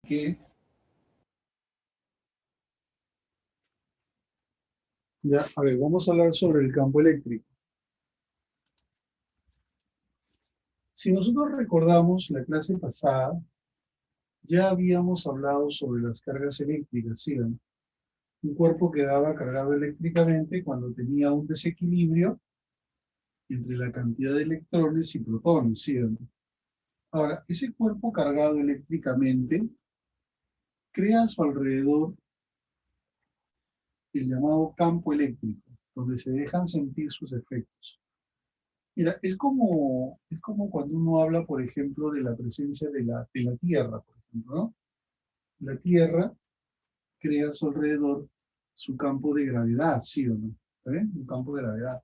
que ya, a ver, vamos a hablar sobre el campo eléctrico. Si nosotros recordamos la clase pasada, ya habíamos hablado sobre las cargas eléctricas, ¿sí o no? Un cuerpo quedaba cargado eléctricamente cuando tenía un desequilibrio entre la cantidad de electrones y protones, ¿sí o no? Ahora, ese cuerpo cargado eléctricamente crea a su alrededor el llamado campo eléctrico, donde se dejan sentir sus efectos. Mira, es como cuando uno habla, por ejemplo, de la presencia de la Tierra, por ejemplo, ¿no? La Tierra crea a su alrededor su campo de gravedad, ¿sí o no? Un campo de gravedad.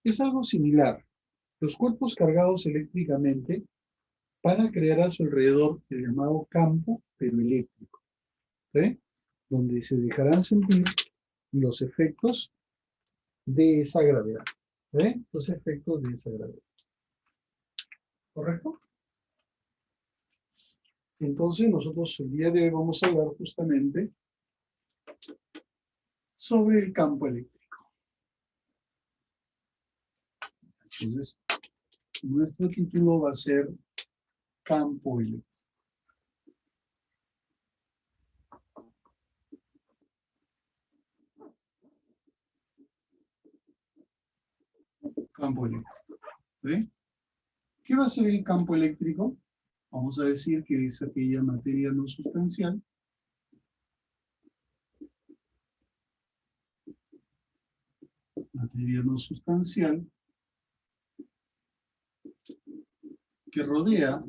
Es algo similar. Los cuerpos cargados eléctricamente van a crear a su alrededor el llamado campo, pero eléctrico, ¿sí? Donde se dejarán sentir los efectos de esa gravedad, ¿sí? Los efectos de esa gravedad. ¿Correcto? Entonces nosotros el día de hoy vamos a hablar justamente sobre el campo eléctrico. Entonces, nuestro título va a ser campo eléctrico. Campo eléctrico. ¿Sí? ¿Qué va a ser el campo eléctrico? Vamos a decir que es aquella materia no sustancial que rodea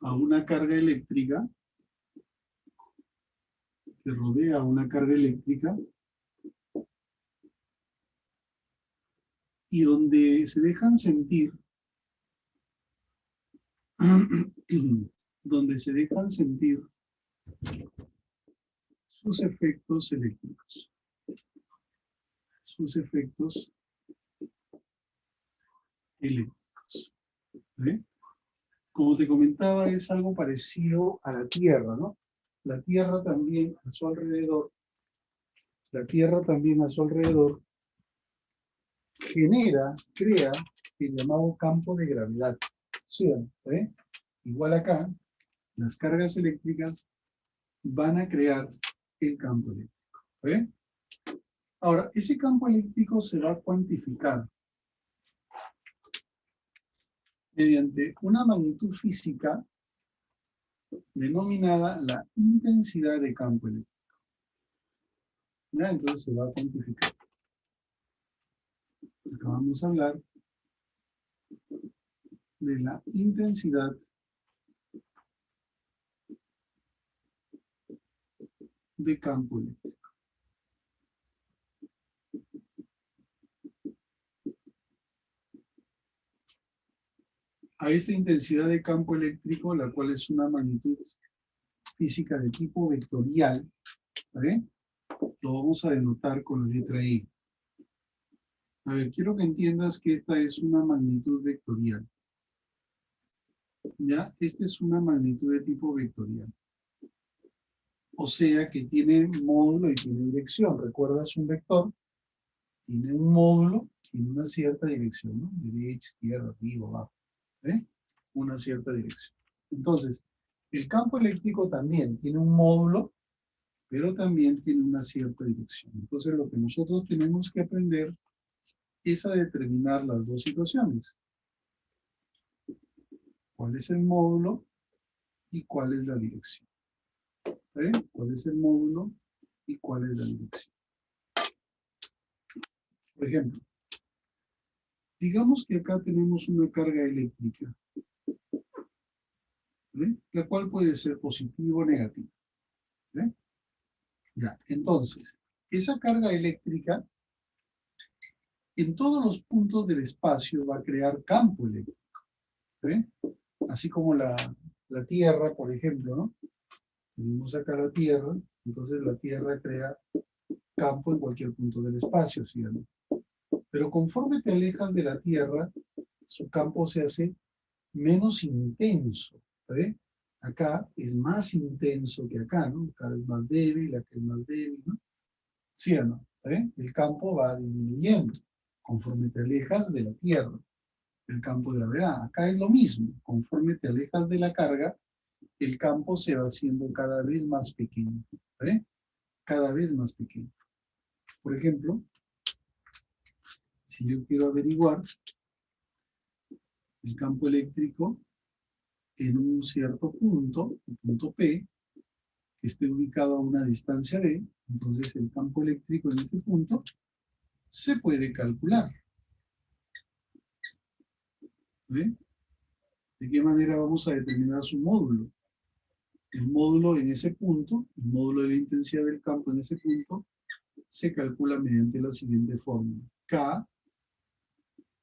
a una carga eléctrica, y donde se dejan sentir sus efectos eléctricos, sus efectos eléctricos. ¿Sí? Como te comentaba, es algo parecido a la Tierra, ¿no? La Tierra también a su alrededor crea el llamado campo de gravedad. ¿Sí? ¿Eh? Igual acá, las cargas eléctricas van a crear el campo eléctrico. ¿Eh? Ahora, ese campo eléctrico se va a cuantificar mediante una magnitud física denominada la intensidad de campo eléctrico. ¿Ya? Entonces se va a cuantificar. Acá vamos a hablar de la intensidad de campo eléctrico. A esta intensidad de campo eléctrico, la cual es una magnitud física de tipo vectorial, ¿vale? Lo vamos a denotar con la letra E. A ver, quiero que entiendas que esta es una magnitud vectorial. ¿Ya? Esta es una magnitud de tipo vectorial. O sea que tiene módulo y tiene dirección. ¿Recuerdas un vector? Tiene un módulo, tiene una cierta dirección, ¿no? Derecha, izquierda, arriba, abajo. ¿Eh? Una cierta dirección. Entonces, el campo eléctrico también tiene un módulo, pero también tiene una cierta dirección. Entonces, lo que nosotros tenemos que aprender es a determinar las dos situaciones. ¿Cuál es el módulo y cuál es la dirección? ¿Eh? ¿Cuál es el módulo y cuál es la dirección? Por ejemplo, digamos que acá tenemos una carga eléctrica, ¿eh? La cual puede ser positiva o negativa. ¿Eh? Ya, entonces, esa carga eléctrica en todos los puntos del espacio va a crear campo eléctrico. ¿Eh? Así como la Tierra, por ejemplo, ¿no? Tenemos acá la Tierra, entonces la Tierra crea campo en cualquier punto del espacio, ¿sí o no? Pero conforme te alejas de la Tierra, su campo se hace menos intenso. ¿Ve? Acá es más intenso que acá, ¿no? Acá es más débil, acá es más débil, ¿no? ¿Sí o no? ¿Ve? El campo va disminuyendo conforme te alejas de la Tierra, el campo de gravedad. Acá es lo mismo, conforme te alejas de la carga, el campo se va haciendo cada vez más pequeño, ¿ve? Cada vez más pequeño. Por ejemplo, si yo quiero averiguar el campo eléctrico en un cierto punto, el punto P, que esté ubicado a una distancia D, entonces el campo eléctrico en ese punto se puede calcular. ¿Ve? ¿De qué manera vamos a determinar su módulo? El módulo en ese punto, el módulo de la intensidad del campo en ese punto, se calcula mediante la siguiente fórmula. K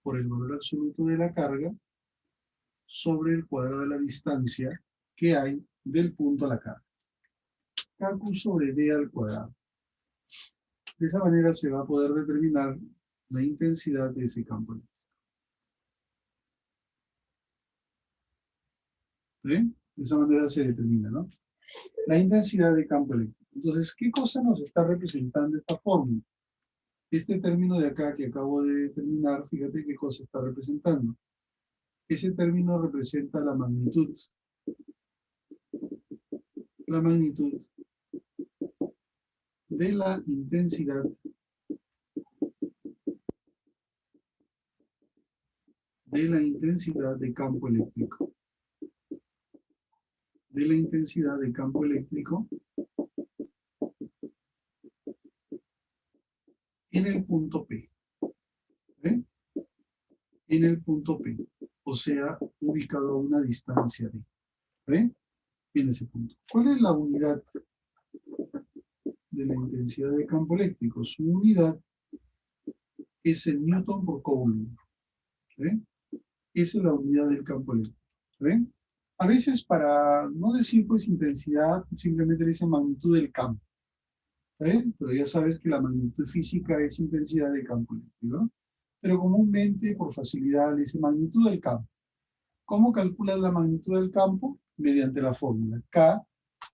por el valor absoluto de la carga sobre el cuadrado de la distancia que hay del punto a la carga. K sobre D al cuadrado. De esa manera se va a poder determinar la intensidad de ese campo eléctrico. ¿Sí? De esa manera se determina, ¿no? La intensidad de campo eléctrico. Entonces, ¿qué cosa nos está representando esta fórmula? Este término de acá que acabo de determinar, fíjate qué cosa está representando. Ese término representa la magnitud. La magnitud de la intensidad de campo eléctrico. De la intensidad de campo eléctrico en el punto P. ¿Ve? En el punto P. O sea, ubicado a una distancia D. ¿Ve? En ese punto. ¿Cuál es la unidad de la intensidad de campo eléctrico? Su unidad es el Newton por Coulomb. ¿Ve? Esa es la unidad del campo eléctrico. ¿Ve? A veces, para no decir pues intensidad, simplemente le dicen magnitud del campo. ¿Ve? Pero ya sabes que la magnitud física es intensidad del campo eléctrico, ¿no? Pero comúnmente, por facilidad, le dicen magnitud del campo. ¿Cómo calculas la magnitud del campo? Mediante la fórmula. K,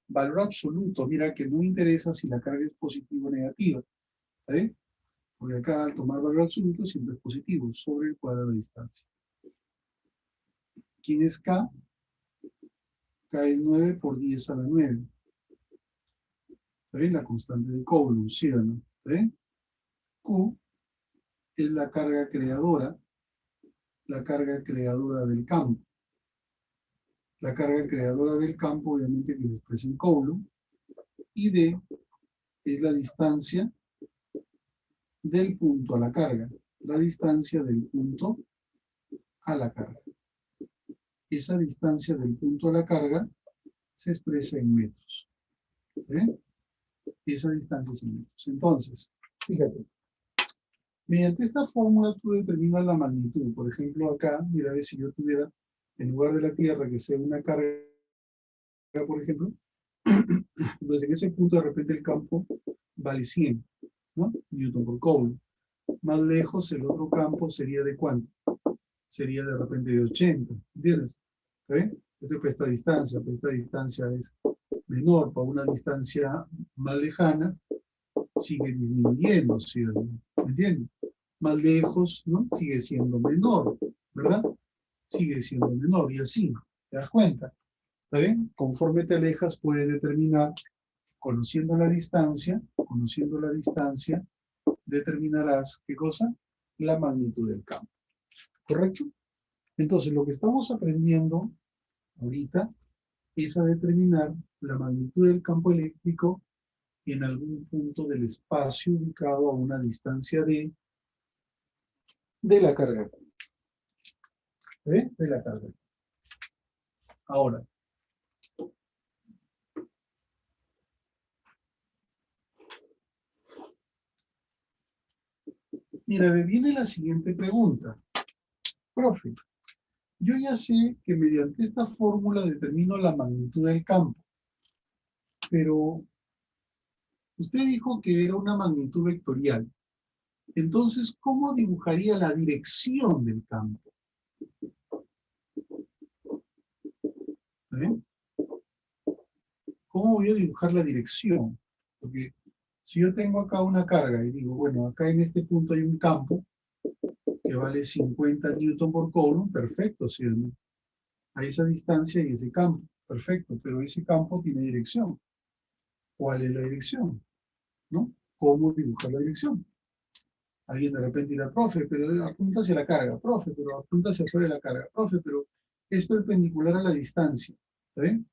valor absoluto. Mira que no interesa si la carga es positiva o negativa. ¿Ve? Porque acá, al tomar valor absoluto, siempre es positivo, sobre el cuadrado de distancia. ¿Quién es K? K es 9 por 10 a la 9. ¿Ve? La constante de Coulomb, ¿sí o no? ¿Ve? Q es la carga creadora del campo. La carga creadora del campo, obviamente, que se expresa en Coulomb. Y D es la distancia del punto a la carga. La distancia del punto a la carga. Esa distancia del punto a la carga se expresa en metros. ¿Eh? Esa distancia es en metros. Entonces, fíjate, mediante esta fórmula tú determinas la magnitud. Por ejemplo, acá, mira, si yo tuviera, en lugar de la Tierra, que sea una carga, por ejemplo, entonces en ese punto de repente el campo vale 100, ¿no? Newton por Coulomb. Más lejos el otro campo sería de ¿cuánto? Sería de repente de 80, ¿entiendes? ¿Eh? Entonces, pues esta distancia es menor, para una distancia más lejana, sigue disminuyendo, ¿sí? ¿Me entiendes? Más lejos, ¿no? Sigue siendo menor, ¿verdad? Sigue siendo menor, y así, ¿te das cuenta? ¿Está bien? Conforme te alejas, puedes determinar, conociendo la distancia, determinarás, ¿qué cosa? La magnitud del campo. ¿Correcto? Entonces, lo que estamos aprendiendo ahorita es a determinar la magnitud del campo eléctrico en algún punto del espacio ubicado a una distancia de la carga. ¿Eh? De la carga. Ahora, mira, me viene la siguiente pregunta. Profe, yo ya sé que mediante esta fórmula determino la magnitud del campo, pero usted dijo que era una magnitud vectorial. Entonces, ¿cómo dibujaría la dirección del campo? bien? ¿Cómo voy a dibujar la dirección? Porque si yo tengo acá una carga y digo, bueno, acá en este punto hay un campo que vale 50 newton por coulomb, perfecto, ¿sí o no? A esa distancia y ese campo, perfecto, pero ese campo tiene dirección. ¿Cuál es la dirección? ¿No? ¿Cómo dibujar la dirección? Alguien de repente dirá, profe, pero apunta hacia la carga, profe, pero apunta hacia afuera de la carga, profe, pero es perpendicular a la distancia, ¿está bien?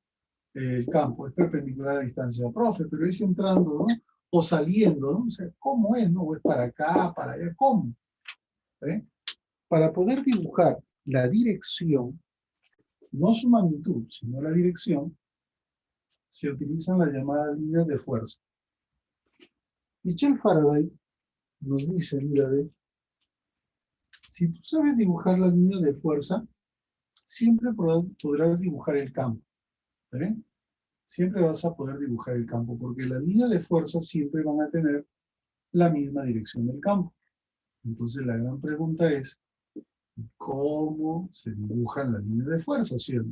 El campo es perpendicular a la distancia, profe, pero es entrando, ¿no? O saliendo, ¿no? O sea, ¿cómo es, no? O es para acá, para allá, ¿cómo? ¿Está bien? Para poder dibujar la dirección, no su magnitud, sino la dirección, se utilizan las llamadas líneas de fuerza. Michel Faraday nos dice, mira, si tú sabes dibujar las líneas de fuerza, siempre podrás dibujar el campo. ¿Está bien? Siempre vas a poder dibujar el campo, porque las líneas de fuerza siempre van a tener la misma dirección del campo. Entonces la gran pregunta es, ¿cómo se dibujan las líneas de fuerza, cierto?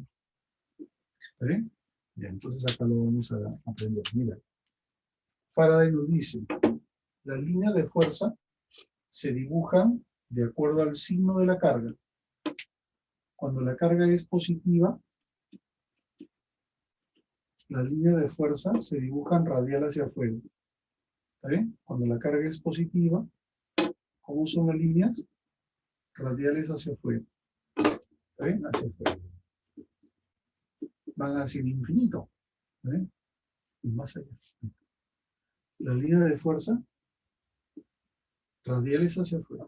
¿Está bien? Ya, entonces acá lo vamos a aprender. Mira, Faraday nos dice, las líneas de fuerza se dibujan de acuerdo al signo de la carga. Cuando la carga es positiva, las líneas de fuerza se dibujan radial hacia afuera. ¿Está bien? Cuando la carga es positiva, ¿cómo son las líneas? Radiales hacia afuera. ¿Está bien? Hacia afuera. Van hacia el infinito. ¿Está bien? Y más allá. Las líneas de fuerza radiales hacia afuera.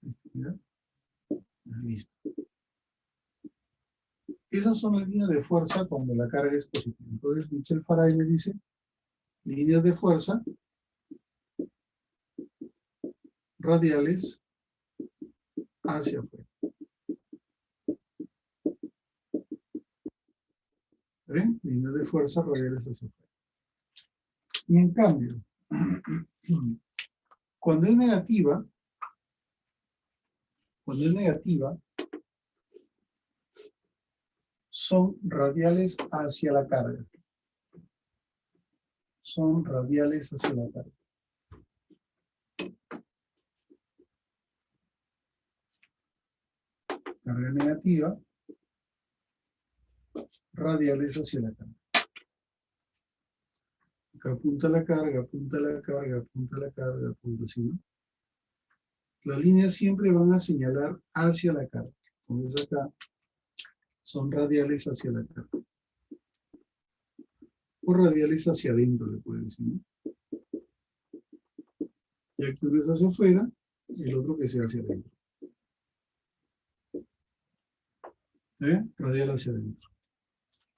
¿Listo? Listo. Esas son las líneas de fuerza cuando la carga es positiva. Entonces Michel Faraday me dice, líneas de fuerza radiales hacia afuera. ¿Ven? Líneas de fuerza radiales hacia afuera. Y en cambio, cuando es negativa, son radiales hacia la carga. Son radiales hacia la carga. Carga negativa, radiales hacia la carga. Acá apunta la carga, apunta la carga, apunta la carga, apunta así, ¿no? Las líneas siempre van a señalar hacia la carga. Entonces acá son radiales hacia la carga. O radiales hacia adentro, le puede decir, ¿no? Ya que uno es hacia afuera, el otro que sea hacia adentro. Radial hacia adentro.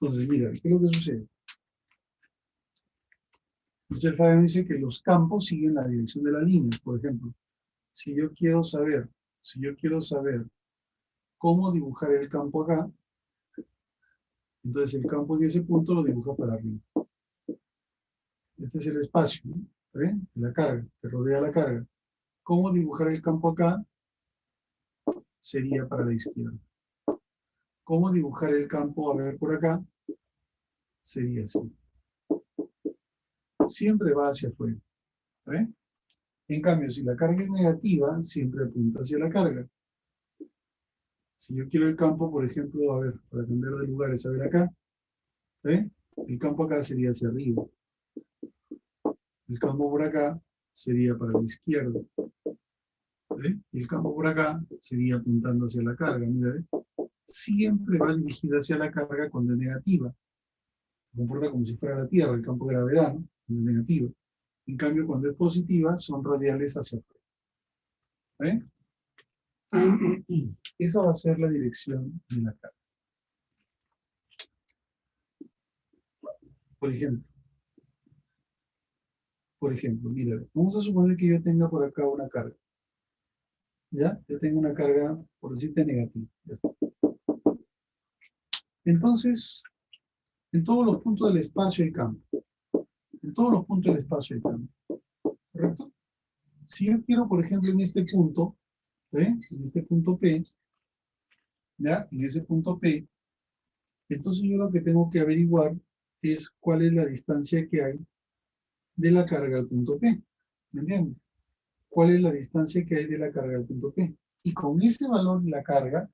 Entonces, mira, ¿qué es lo que sucede? Michel Faraday dice que los campos siguen la dirección de la línea. Por ejemplo, si yo quiero saber cómo dibujar el campo acá, entonces el campo en ese punto lo dibuja para arriba. Este es el espacio, ¿no? ¿Ven? La carga, que rodea la carga. ¿Cómo dibujar el campo acá? Sería para la izquierda. ¿Cómo dibujar el campo, a ver, por acá? Sería así. Siempre va hacia afuera. ¿Ven? En cambio, si la carga es negativa, siempre apunta hacia la carga. Si yo quiero el campo, por ejemplo, a ver, para cambiar de lugares, a ver acá, ¿ven? El campo acá sería hacia arriba. El campo por acá sería para la izquierda. ¿Ven? Y el campo por acá sería apuntando hacia la carga. Mira, ¿ven? Siempre va dirigida hacia la carga cuando es negativa. Se comporta como si fuera la Tierra, el campo de gravedad, ¿no? Cuando es negativa. En cambio, cuando es positiva, son radiales hacia afuera. ¿Ven? Esa va a ser la dirección de la carga. Por ejemplo, mira, vamos a suponer que yo tenga por acá una carga. ¿Ya? Yo tengo una carga, por decirte, negativa. Ya está. Entonces, en todos los puntos del espacio hay campo. En todos los puntos del espacio hay campo. ¿Correcto? Si yo quiero, por ejemplo, en este punto, ¿ve? En este punto P, ¿ya? En ese punto P, Entonces yo lo que tengo que averiguar es cuál es la distancia que hay de la carga al punto P. ¿Me entiendes? ¿Cuál es la distancia que hay de la carga al punto P? Y con ese valor de la carga,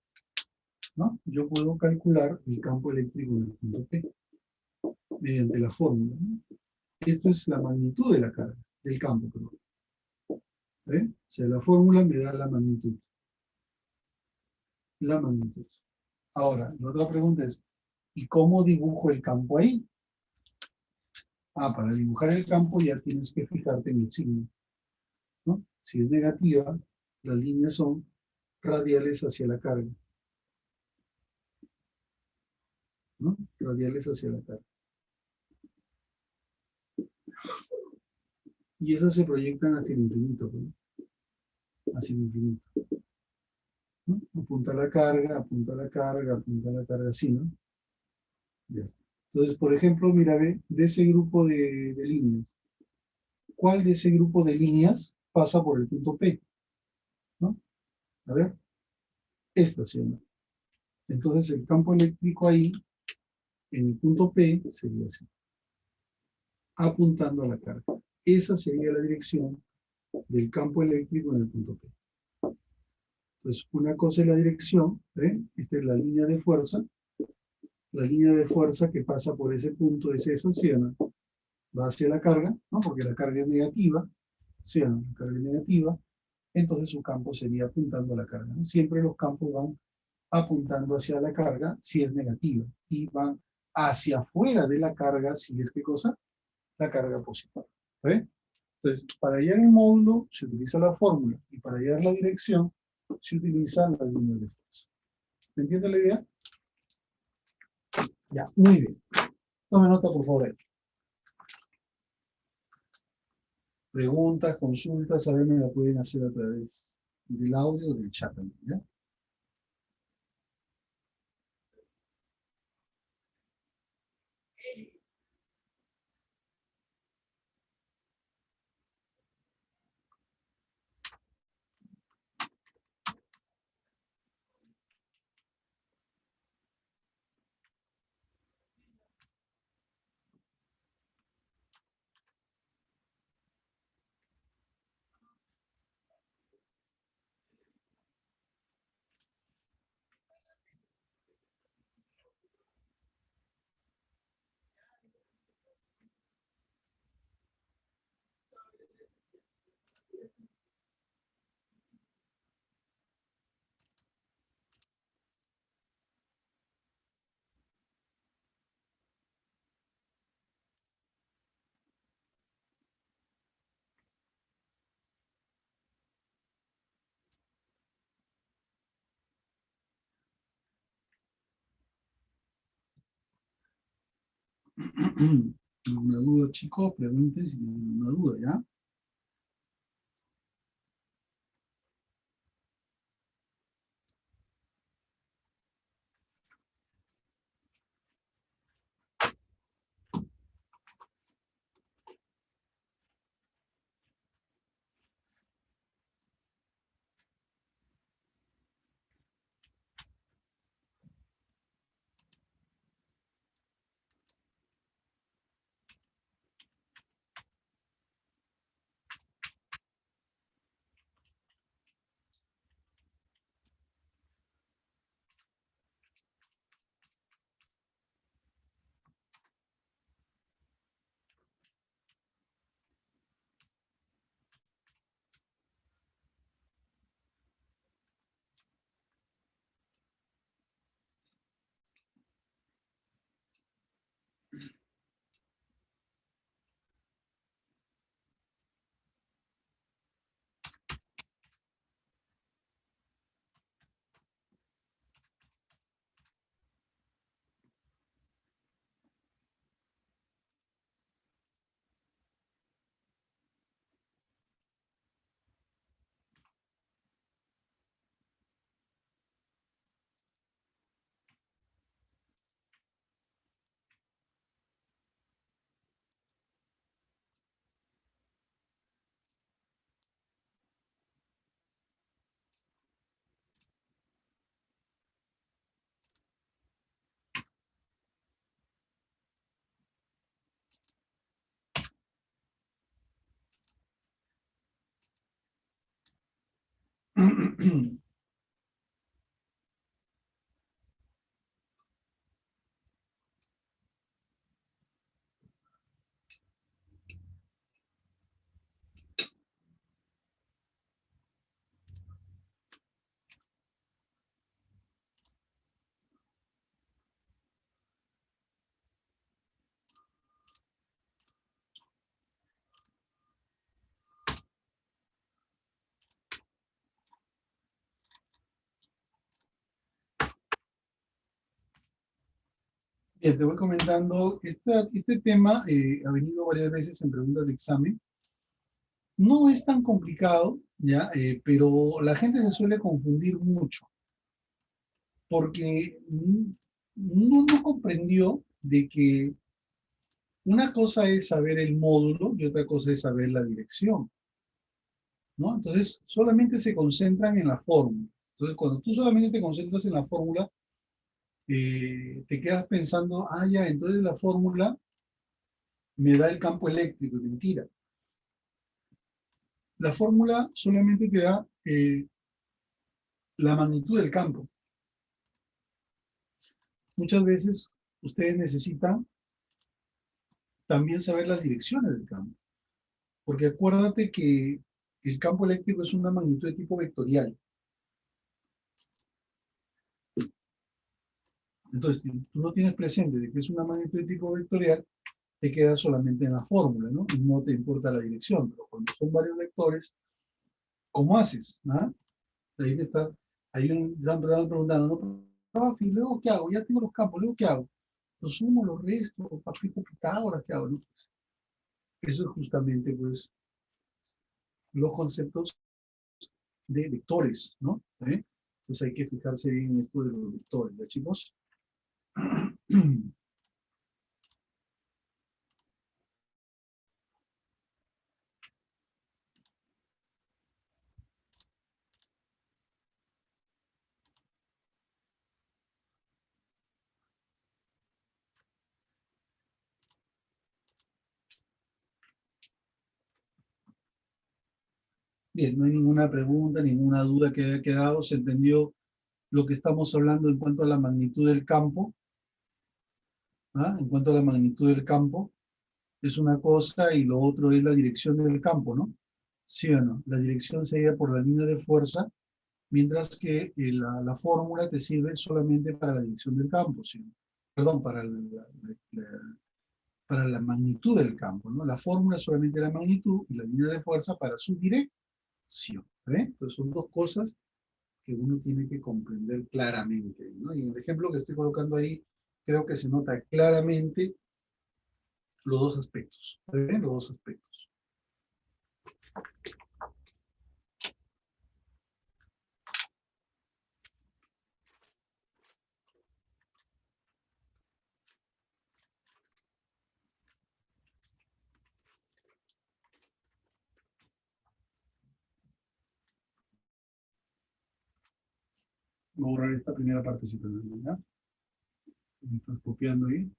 ¿no? Yo puedo calcular el campo eléctrico en el punto P mediante la fórmula, ¿no? Esto es la magnitud de la carga, del campo, perdón. ¿Eh? O sea, la fórmula me da la magnitud. La magnitud. Ahora, la otra pregunta es, ¿y cómo dibujo el campo ahí? Ah, para dibujar el campo ya tienes que fijarte en el signo, ¿no? Si es negativa, las líneas son radiales hacia la carga, ¿no? Radiales hacia la carga. Y esas se proyectan hacia el infinito, ¿no? Hacia el infinito, ¿no? Apunta a la carga, apunta a la carga, apunta a la carga, así, ¿no? Ya está. Entonces, por ejemplo, mira, ve, de ese grupo de líneas, ¿cuál de ese grupo de líneas pasa por el punto P? ¿No? A ver, esta, ¿sí o no? Entonces, el campo eléctrico ahí, en el punto P, sería así, apuntando a la carga. Esa sería la dirección del campo eléctrico en el punto P. Entonces, una cosa es la dirección, ¿eh? Esta es la línea de fuerza que pasa por ese punto es esa, ¿sí o no? Va hacia la carga, ¿no? Porque la carga es negativa, ¿sí o no? La carga es negativa, entonces su campo sería apuntando a la carga, ¿no? Siempre los campos van apuntando hacia la carga si es negativa y van hacia afuera de la carga si es, ¿qué cosa? La carga positiva. ¿Ve? Entonces, para hallar el módulo se utiliza la fórmula y para hallar la dirección se utiliza la línea de fuerza. ¿Me entiende la idea? Ya, muy bien. Tome nota, por favor. Preguntas, consultas, a ver, me la pueden hacer a través del audio o del chat también, ¿ya? ¿Una duda, chicos? Pregunten si tienen una duda, ¿ya? Bien, te voy comentando, este tema ha venido varias veces en preguntas de examen. No es tan complicado, ¿ya? Pero la gente se suele confundir mucho, porque no comprendió de que una cosa es saber el módulo y otra cosa es saber la dirección, ¿no? Entonces, solamente se concentran en la fórmula. Entonces, cuando tú solamente te concentras en la fórmula, te quedas pensando, ah, ya, entonces la fórmula me da el campo eléctrico. Y mentira. La fórmula solamente te da la magnitud del campo. Muchas veces ustedes necesitan también saber las direcciones del campo, porque acuérdate que el campo eléctrico es una magnitud de tipo vectorial. Entonces, si tú no tienes presente de que es una magnitud de tipo vectorial, te quedas solamente en la fórmula, ¿no? Y no te importa la dirección. Pero cuando son varios vectores, ¿cómo haces? ¿Ah? Ahí me está, ahí están preguntando, ¿no? Profe, ¿y luego qué hago? Ya tengo los campos, ¿luego qué hago? Los sumo, los resto, aplico Pitágoras, ¿qué hago? ¿No? Eso es justamente, pues, los conceptos de vectores, ¿no? Entonces hay que fijarse bien en esto de los vectores, ¿ya, chicos? Bien, no hay ninguna pregunta, ninguna duda que haya quedado. Se entendió lo que estamos hablando en cuanto a la magnitud del campo. ¿Ah? En cuanto a la magnitud del campo, es una cosa y lo otro es la dirección del campo, ¿no? ¿Sí o no? La dirección sería por la línea de fuerza, mientras que la fórmula te sirve solamente para la dirección del campo, ¿sí? Perdón, para la magnitud del campo, ¿no? La fórmula es solamente la magnitud y la línea de fuerza para su dirección. Entonces son dos cosas que uno tiene que comprender claramente, ¿no? Y en el ejemplo que estoy colocando ahí, creo que se nota claramente los dos aspectos, Los dos aspectos. Voy a borrar esta primera partecita, ¿ya? Me estás copiando ahí.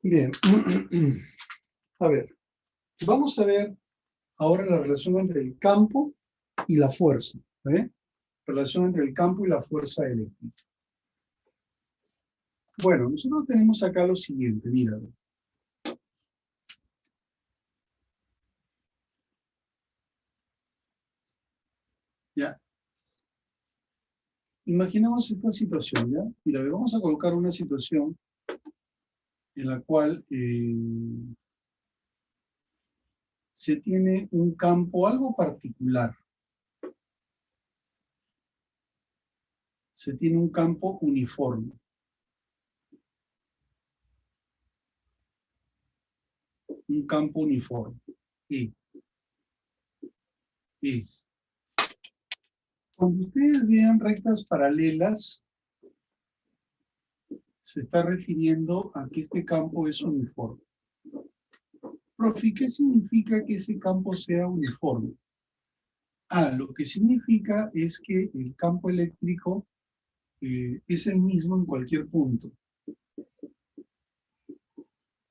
Bien. A ver, vamos a ver ahora la relación entre el campo y la fuerza. Relación entre el campo y la fuerza eléctrica. Bueno, nosotros tenemos acá lo siguiente, mira. Ya. Imaginemos esta situación, ¿ya? Mira, vamos a colocar una situación en la cual se tiene un campo algo particular. Se tiene un campo uniforme. Un campo uniforme. Y cuando ustedes vean rectas paralelas, se está refiriendo a que este campo es uniforme. Profe, ¿qué significa que ese campo sea uniforme? Lo que significa es que el campo eléctrico es el mismo en cualquier punto.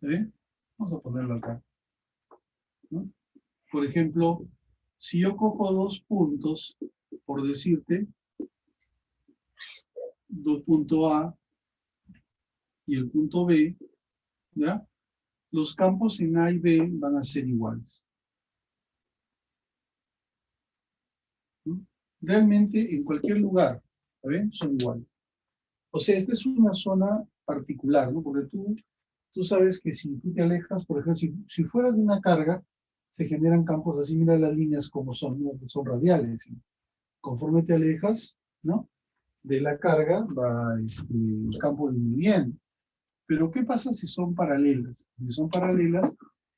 Vamos a ponerlo acá, ¿no? Por ejemplo, si yo cojo dos puntos, por decirte, el punto A y el punto B, ¿ya? Los campos en A y B van a ser iguales. ¿No? Realmente en cualquier lugar, ¿ven? Son iguales. O sea, esta es una zona particular, ¿no? Porque tú sabes que si tú te alejas, por ejemplo, si fuera de una carga, se generan campos así, mira las líneas como son, ¿no? Son radiales. ¿Sí? Conforme te alejas, ¿no? De la carga va el campo disminuyendo. Pero ¿qué pasa si son paralelas? Si son paralelas,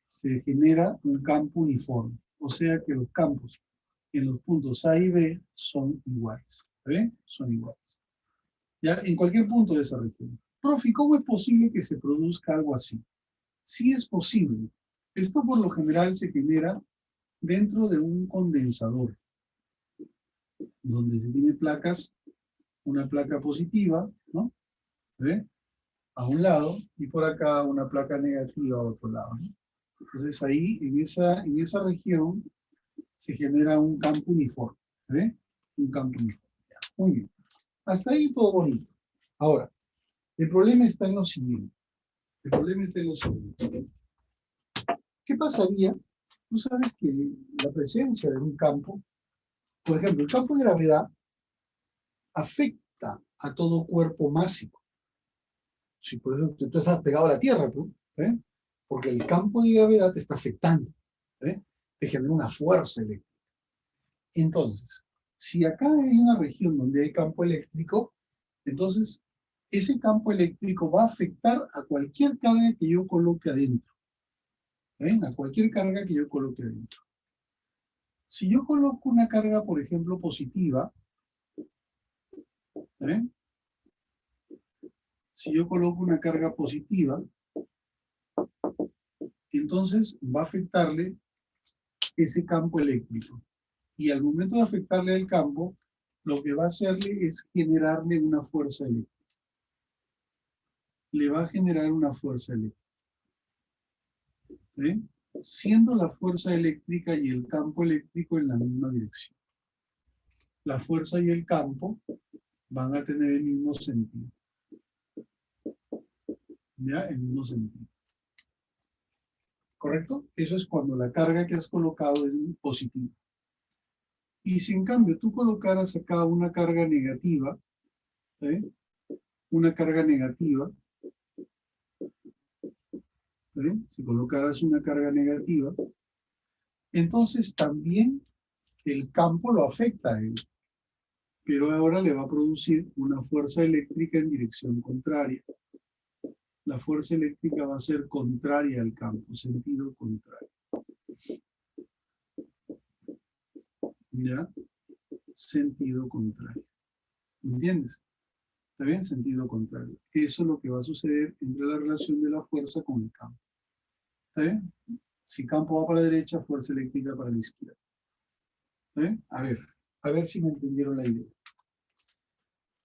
se genera un campo uniforme. O sea que los campos en los puntos A y B son iguales. ¿Ven? Son iguales. Ya en cualquier punto de esa región. Profe, ¿cómo es posible que se produzca algo así? Sí es posible. Esto por lo general se genera dentro de un condensador, donde se tiene placas, una placa positiva, ¿no? ¿Ve? A un lado, y por acá una placa negativa a otro lado, ¿no? Entonces ahí, en esa región, se genera un campo uniforme. ¿Ve? Un campo uniforme. Muy bien. Hasta ahí todo bonito. Ahora, el problema está en lo siguiente. El problema está en lo siguiente. ¿Qué pasaría? Tú sabes que la presencia de un campo, por ejemplo, el campo de gravedad afecta a todo cuerpo másico. Si por eso tú estás pegado a la Tierra, tú, ¿eh? Porque el campo de gravedad te está afectando, ¿eh? Te genera una fuerza eléctrica. Entonces, si acá hay una región donde hay campo eléctrico, entonces ese campo eléctrico va a afectar a cualquier carga que yo coloque adentro. A cualquier carga que yo coloque adentro. Si yo coloco una carga, por ejemplo, positiva, ¿eh? Si yo coloco una carga positiva, entonces va a afectarle ese campo eléctrico. Y al momento de afectarle al campo, lo que va a hacerle es generarle una fuerza eléctrica. Le va a generar una fuerza eléctrica. ¿Eh? Siendo la fuerza eléctrica y el campo eléctrico en la misma dirección. La fuerza y el campo van a tener el mismo sentido. ¿Ya? El mismo sentido. ¿Correcto? Eso es cuando la carga que has colocado es positiva. Y si en cambio tú colocaras acá una carga negativa, ¿eh? Una carga negativa, ¿eh? Si colocaras una carga negativa, entonces también el campo lo afecta a él, pero ahora le va a producir una fuerza eléctrica en dirección contraria. La fuerza eléctrica va a ser contraria al campo, sentido contrario. ¿Ya? Sentido contrario. ¿Entiendes? ¿Está bien? Sentido contrario. Eso es lo que va a suceder entre la relación de la fuerza con el campo. ¿Está bien? Si campo va para la derecha, fuerza eléctrica para la izquierda. ¿Está bien? A ver si me entendieron la idea.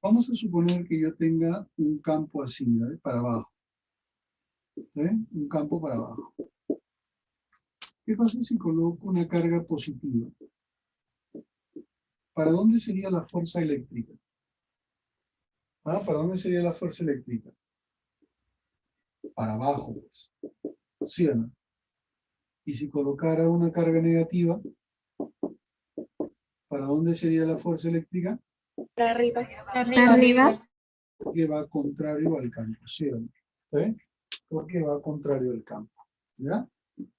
Vamos a suponer que yo tenga un campo así, ¿eh? Para abajo. Un campo para abajo. ¿Qué pasa si coloco una carga positiva? ¿Para dónde sería la fuerza eléctrica? ¿Ah? ¿Para dónde sería la fuerza eléctrica? Para abajo, pues. ¿Sí o no? Y si colocara una carga negativa, ¿para dónde sería la fuerza eléctrica? Para arriba. Arriba. Porque va contrario al campo, ¿sí o no? ¿Sí? Porque va contrario al campo. ¿Ya?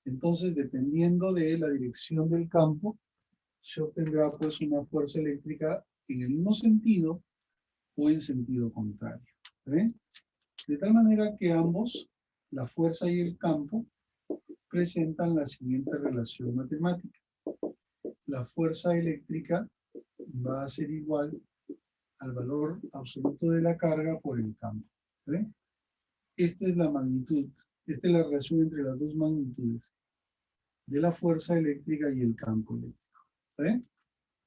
Entonces, dependiendo de la dirección del campo, se obtendrá pues una fuerza eléctrica en el mismo sentido o en sentido contrario. ¿Sí? De tal manera que ambos, la fuerza y el campo, presentan la siguiente relación matemática. La fuerza eléctrica va a ser igual al valor absoluto de la carga por el campo. ¿Sí? Esta es la magnitud, esta es la relación entre las dos magnitudes de la fuerza eléctrica y el campo eléctrico. ¿Sí?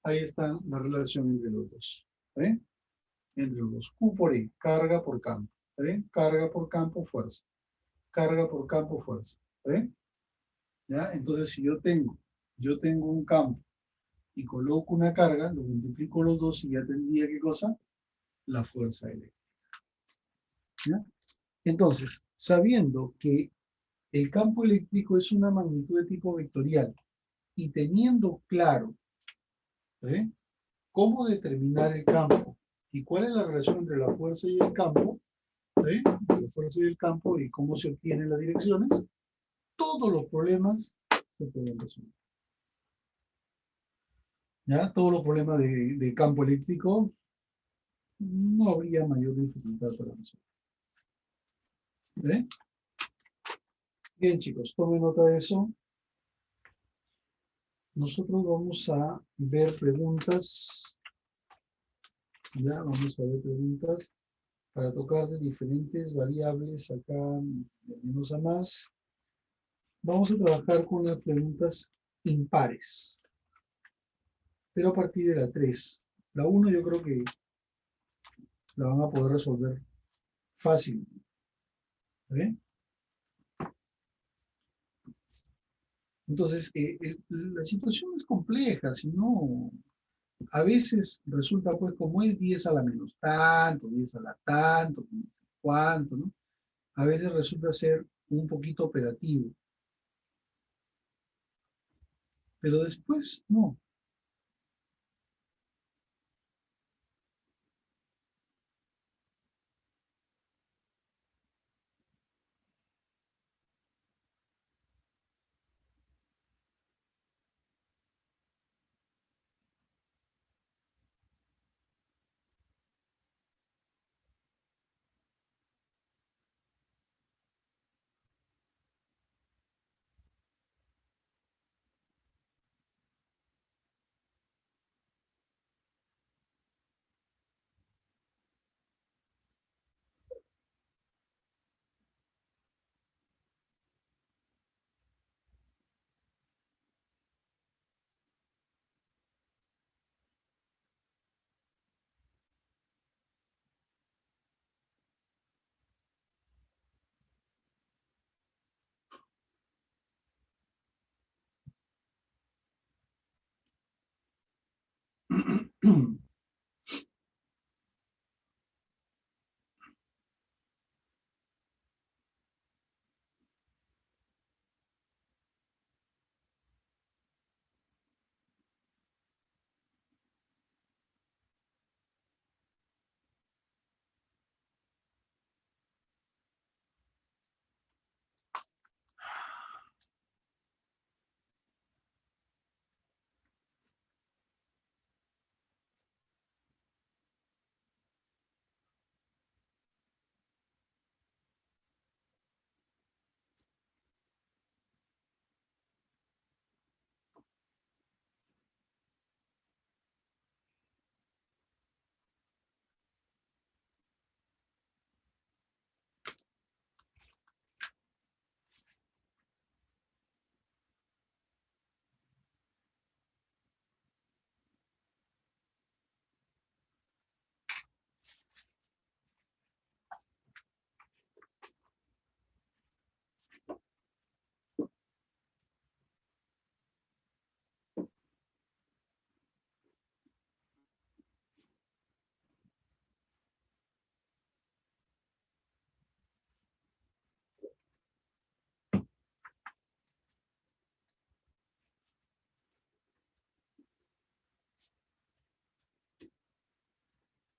Ahí está la relación entre los dos. ¿Sí? Entre los dos. Q por E, carga por campo. ¿Sí? Carga por campo, fuerza. Carga por campo, fuerza. ¿Sí? ¿Ya? Entonces, si yo tengo un campo y coloco una carga, lo multiplico los dos y ya tendría, ¿qué cosa? La fuerza eléctrica. ¿Ya? Entonces, sabiendo que el campo eléctrico es una magnitud de tipo vectorial y teniendo claro, ¿sí?, cómo determinar el campo y cuál es la relación entre la fuerza y el campo, ¿sí?, entre la fuerza y el campo y cómo se obtienen las direcciones, todos los problemas se pueden resolver. ¿Ya? Todos los problemas de campo eléctrico no habría mayor dificultad para resolver. ¿Sí? Bien, chicos, tomen nota de eso. Nosotros vamos a ver preguntas. Ya, vamos a ver preguntas para tocar de diferentes variables acá, de menos a más. Vamos a trabajar con las preguntas impares, pero a partir de la 3. La 1 yo creo que la van a poder resolver fácil. ¿Eh? Entonces, la situación es compleja, si no, a veces resulta pues como es 10 a la menos tanto, 10 a la tanto, no sé cuánto, ¿no? A veces resulta ser un poquito operativo, pero después no.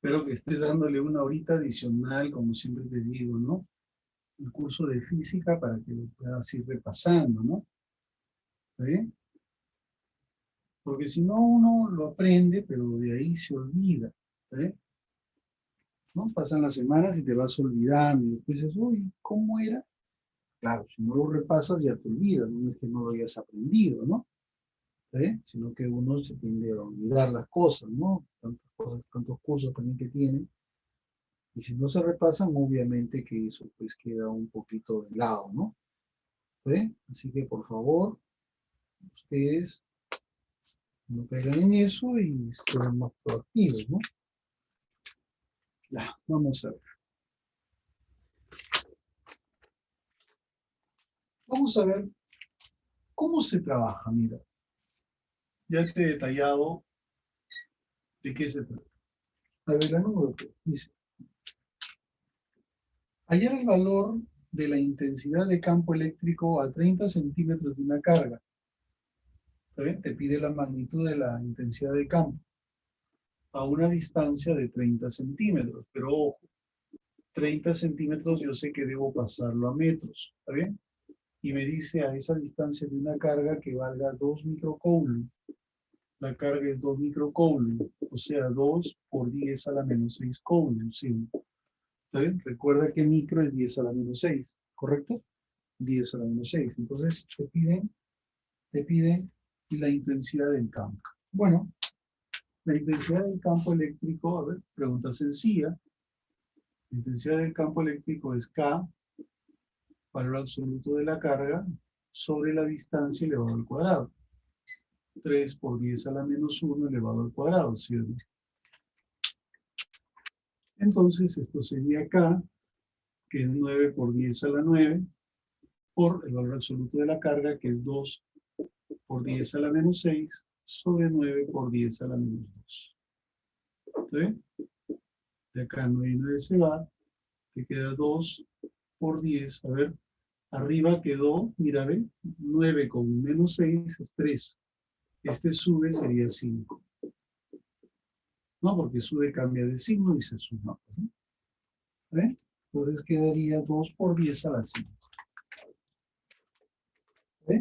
Espero que estés dándole una horita adicional, como siempre te digo, ¿no? El curso de física para que lo puedas ir repasando, ¿no? ¿Está bien? Porque si no, uno lo aprende, pero de ahí se olvida. ¿Está bien? ¿No? Pasan las semanas y te vas olvidando. Y después dices, uy, ¿cómo era? Claro, si no lo repasas ya te olvidas. No es que no lo hayas aprendido, ¿no? Sino que uno se tiende a olvidar las cosas, ¿no? Tantas cosas, tantos cursos también que tienen. Y si no se repasan, obviamente que eso pues queda un poquito de lado, ¿no? Así que por favor, ustedes no caigan en eso y sean más proactivos, ¿no? Ya, vamos a ver. Vamos a ver cómo se trabaja, mira. Ya te he detallado de qué se trata. A ver, la número 3 dice, hallar el valor de la intensidad de campo eléctrico a 30 centímetros de una carga. ¿Está bien? Te pide la magnitud de la intensidad de campo a una distancia de 30 centímetros. Pero ojo, 30 centímetros yo sé que debo pasarlo a metros. ¿Está bien? Y me dice a esa distancia de una carga que valga 2 microcoulomb. La carga es 2 microcoulomb, o sea, 2 por 10 a la menos 6 coulomb. ¿Sí? ¿Está bien? Recuerda que micro es 10 a la menos 6, ¿correcto? 10 a la menos 6. Entonces te piden la intensidad del campo. Bueno, la intensidad del campo eléctrico, a ver, pregunta sencilla. La intensidad del campo eléctrico es K, valor absoluto de la carga, sobre la distancia elevado al cuadrado. 3 por 10 a la menos 1 elevado al cuadrado, ¿cierto? Entonces, esto sería K, que es 9 por 10 a la 9, por el valor absoluto de la carga, que es 2 por 10 a la menos 6, sobre 9 por 10 a la menos 2. ¿Sí? De acá 9 y 9 se va, te queda 2 por 10, a ver, arriba quedó, mira, ve, 9 con menos 6 es 3. Este sube sería 5. ¿No? Porque sube, cambia de signo y se suma. ¿No? ¿Ve? Entonces quedaría 2 por 10 a la 5. ¿Ve?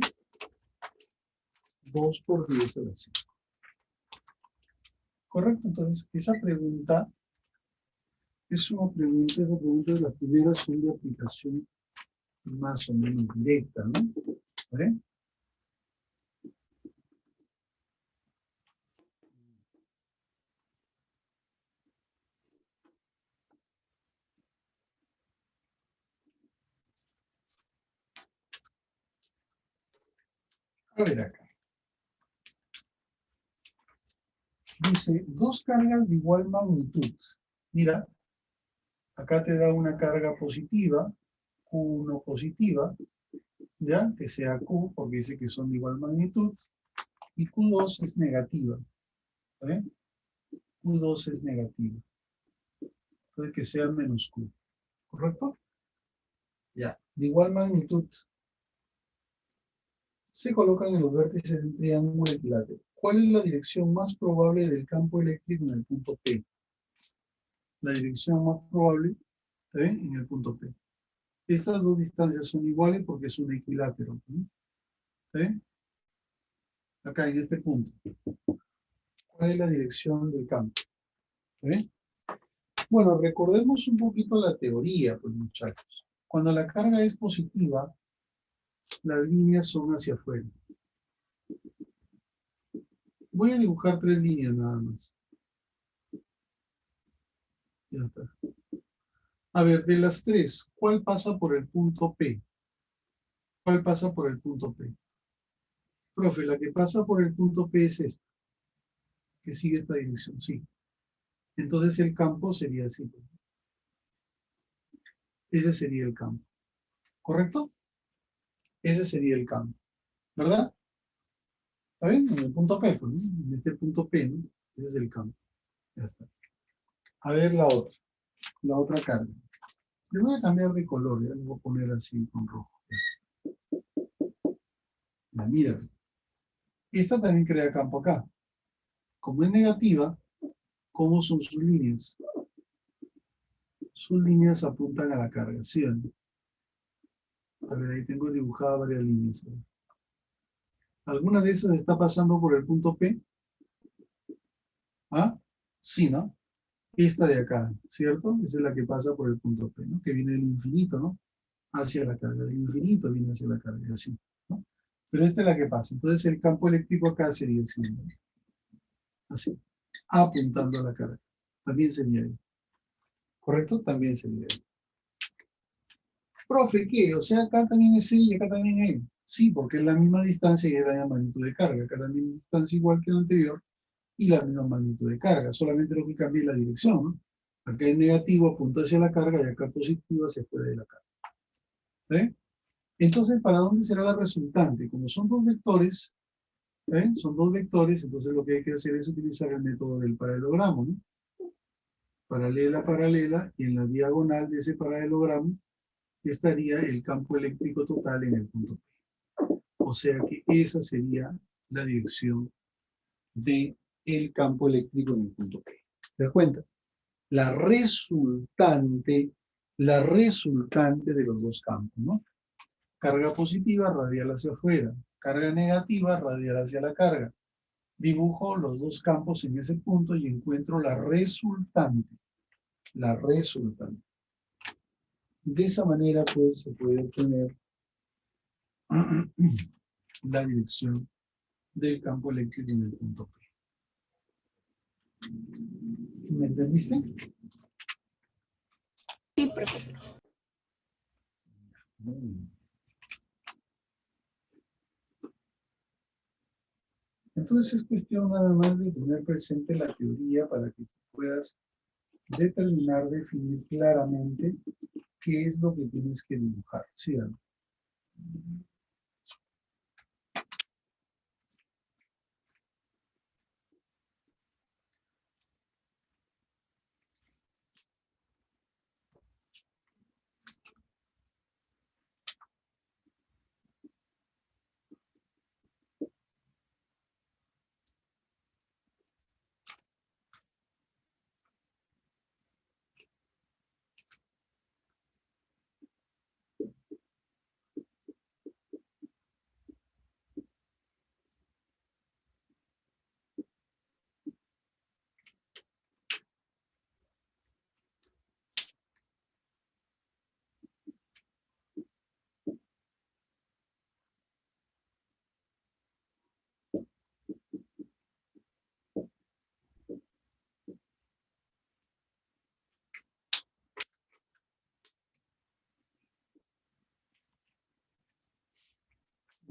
2 por 10 a la 5. Correcto, entonces esa pregunta es una pregunta, esa pregunta de las primeras son de aplicación más o menos directa, ¿no? ¿Ve? A ver acá. Dice, dos cargas de igual magnitud. Mira, acá te da una carga positiva, Q1 positiva, ¿ya? Que sea Q, porque dice que son de igual magnitud, y Q2 es negativa, ¿vale? Q2 es negativa. Entonces que sea menos Q, ¿correcto? Ya. De igual magnitud, se colocan en los vértices de un triángulo equilátero. ¿Cuál es la dirección más probable del campo eléctrico en el punto P? La dirección más probable, ¿está bien? En el punto P. Estas dos distancias son iguales porque es un equilátero, ¿no? ¿Está bien? Acá en este punto. ¿Cuál es la dirección del campo? ¿Está bien? Bueno, recordemos un poquito la teoría, pues muchachos. Cuando la carga es positiva, las líneas son hacia afuera. Voy a dibujar 3 líneas nada más. Ya está. A ver, de las 3, ¿cuál pasa por el punto P? ¿Cuál pasa por el punto P? Profe, la que pasa por el punto P es esta, que sigue esta dirección, sí. Entonces el campo sería así. Ese sería el campo. ¿Correcto? Ese sería el campo. ¿Verdad? ¿Está bien? En el punto P, pues, ¿no? En este punto P, ¿no? Ese es el campo. Ya está. A ver la otra carga. Le voy a cambiar de color, ya le voy a poner así con rojo. Ya, mira. Esta también crea campo acá. Como es negativa, ¿cómo son sus líneas? Sus líneas apuntan a la carga, ¿sí o no? A ver, ahí tengo dibujadas varias líneas. ¿Alguna de esas está pasando por el punto P? ¿Ah? Sí, ¿no? Esta de acá, ¿cierto? Esa es la que pasa por el punto P, ¿no? Que viene del infinito, ¿no? Hacia la carga. Del infinito viene hacia la carga, así, ¿no? Pero esta es la que pasa. Entonces el campo eléctrico acá sería el siguiente. Así. Apuntando a la carga. También sería ahí. ¿Correcto? También sería ahí. Profe, ¿qué? O sea, acá también es E y acá también es E. Sí, porque es la misma distancia y es la misma magnitud de carga. Acá la misma distancia igual que la anterior y la misma magnitud de carga. Solamente lo que cambia es la dirección, ¿no? Acá es negativo, apunta hacia la carga y acá positivo hacia fuera de la carga. ¿Ve? Entonces, ¿para dónde será la resultante? Como son dos vectores, ¿eh? Son dos vectores, entonces lo que hay que hacer es utilizar el método del paralelogramo, ¿no? Paralela, paralela, y en la diagonal de ese paralelogramo estaría el campo eléctrico total en el punto P. O sea que esa sería la dirección del campo eléctrico en el punto P. ¿Te das cuenta? La resultante de los dos campos, ¿no? Carga positiva radial hacia afuera, carga negativa radial hacia la carga. Dibujo los dos campos en ese punto y encuentro la resultante. La resultante. De esa manera, pues, se puede obtener la dirección del campo eléctrico en el punto P. ¿Me entendiste? Sí, profesor. Muy bien. Entonces es cuestión nada más de tener presente la teoría para que puedas determinar, definir claramente qué es lo que tienes que dibujar, ¿sí o no?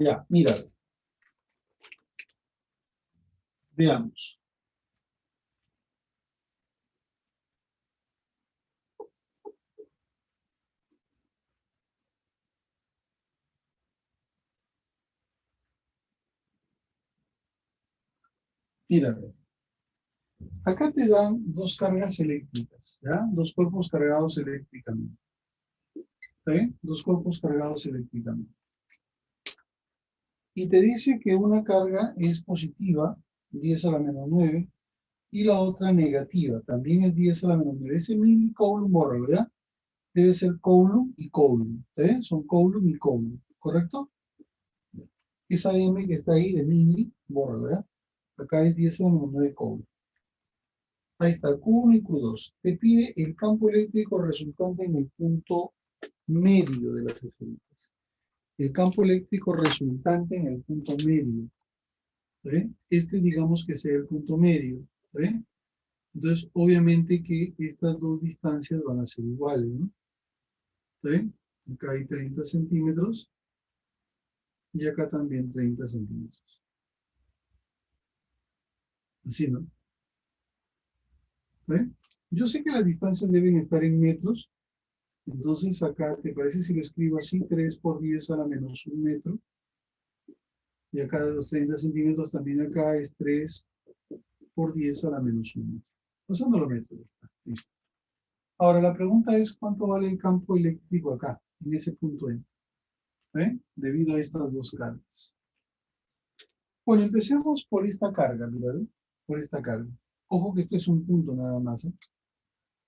Ya, mira, veamos. Mira, acá te dan dos cargas eléctricas, ¿ya? Dos cuerpos cargados eléctricamente. ¿Está bien? Dos cuerpos cargados eléctricamente. Y te dice que una carga es positiva, 10 a la menos 9, y la otra negativa, también es 10 a la menos 9. Ese mini Coulomb, borra, ¿verdad? Debe ser Coulomb y Coulomb. ¿Eh? Son Coulomb y Coulomb, ¿correcto? Esa M que está ahí de mini, borra, ¿verdad? Acá es 10 a la menos 9 Coulomb. Ahí está, Q1 y Q2. Te pide el campo eléctrico resultante en el punto medio de las esferitas. El campo eléctrico resultante en el punto medio. ¿Ve? Este digamos que sea el punto medio. ¿Ve? Entonces, obviamente que estas dos distancias van a ser iguales, ¿no? ¿Ve? Acá hay 30 centímetros y acá también 30 centímetros. Así, ¿no? ¿Ve? Yo sé que las distancias deben estar en metros, entonces acá, ¿te parece si lo escribo así? 3 por 10 a la menos 1 metro. Y acá de los 30 centímetros también acá es 3 por 10 a la menos 1 metro. Pasando los metros. Listo. Ahora la pregunta es ¿cuánto vale el campo eléctrico acá, en ese punto E? Debido a estas dos cargas. Bueno, empecemos por esta carga, mira, ¿ve? Por esta carga. Ojo que esto es un punto nada más, ¿eh?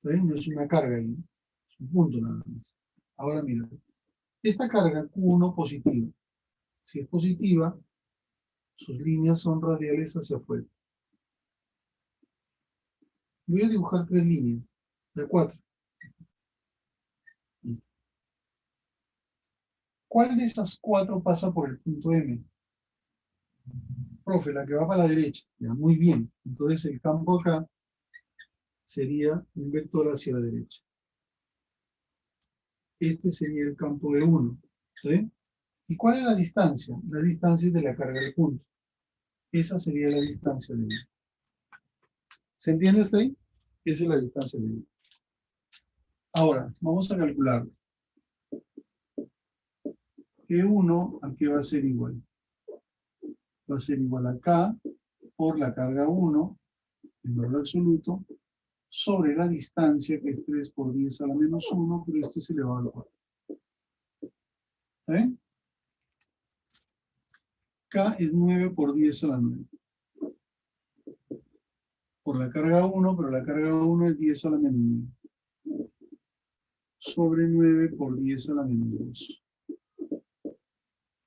No es una carga ahí. Un punto nada más. Ahora mira, esta carga Q1 positiva. Si es positiva, sus líneas son radiales hacia afuera. Voy a dibujar 3 líneas, de 4. ¿Cuál de esas 4 pasa por el punto M? Profe, la que va para la derecha. Ya, muy bien. Entonces el campo acá sería un vector hacia la derecha. Este sería el campo de 1. ¿Sí? ¿Y cuál es la distancia? La distancia es de la carga de punto. Esa sería la distancia de 1. ¿Se entiende hasta ahí? Esa es la distancia de 1. Ahora, vamos a calcular. E1, ¿a qué va a ser igual? Va a ser igual a K por la carga 1, en valor absoluto, sobre la distancia, que es 3 por 10 a la menos 1, pero esto es elevado al 4. ¿Eh? K es 9 por 10 a la 9. Por la carga 1, pero la carga 1 es 10 a la menos 9. Sobre 9 por 10 a la menos 2.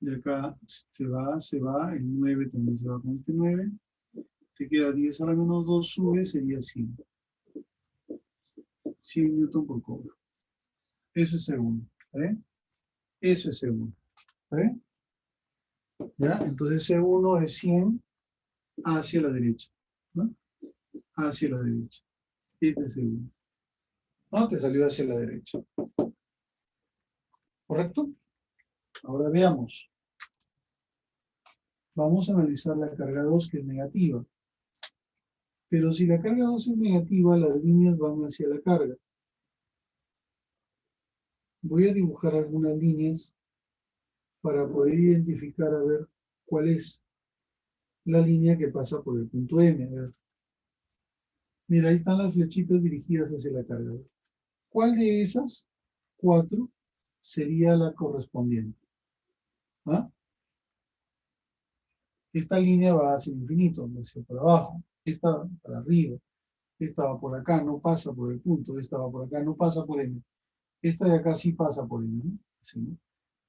De acá se va, el 9 también se va con este 9. Te queda 10 a la menos 2, sube, sería 100. 100 newton por cobra. Eso es segundo. ¿Eh? Eso es segundo. ¿Eh? ¿Ya? Entonces C1 es 100 hacia la derecha. ¿No? Hacia la derecha. Este es C1. ¿No? Te salió hacia la derecha. ¿Correcto? Ahora veamos. Vamos a analizar la carga 2, que es negativa. Pero si la carga 2 es negativa, las líneas van hacia la carga. Voy a dibujar algunas líneas para poder identificar a ver cuál es la línea que pasa por el punto M. A ver. Mira, ahí están las flechitas dirigidas hacia la carga. ¿Cuál de esas 4 sería la correspondiente? ¿Ah? Esta línea va hacia el infinito, hacia por abajo. Esta va para arriba. Esta va por acá, no pasa por el punto. Esta va por acá, no pasa por M. Esta de acá sí pasa por M, ¿no? Así, ¿no?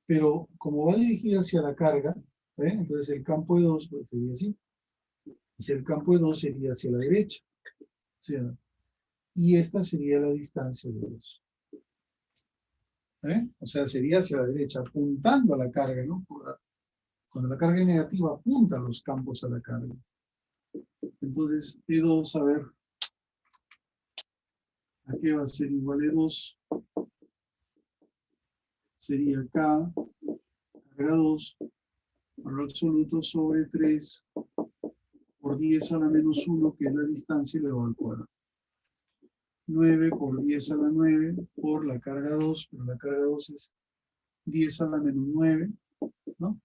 Pero como va dirigida hacia la carga, entonces el campo de 2 pues, sería así. Y el campo de 2 sería hacia la derecha. ¿Sí? Y esta sería la distancia de 2. O sea, sería hacia la derecha, apuntando a la carga, ¿no? Cuando la carga es negativa, apunta los campos a la carga. Entonces, E2, a ver, ¿a qué va a ser igual E2? Sería K, carga 2, valor absoluto sobre 3 por 10 a la menos 1, que es la distancia elevado al cuadrado. 9 por 10 a la 9 por la carga 2, pero la carga 2 es 10 a la menos 9, ¿no?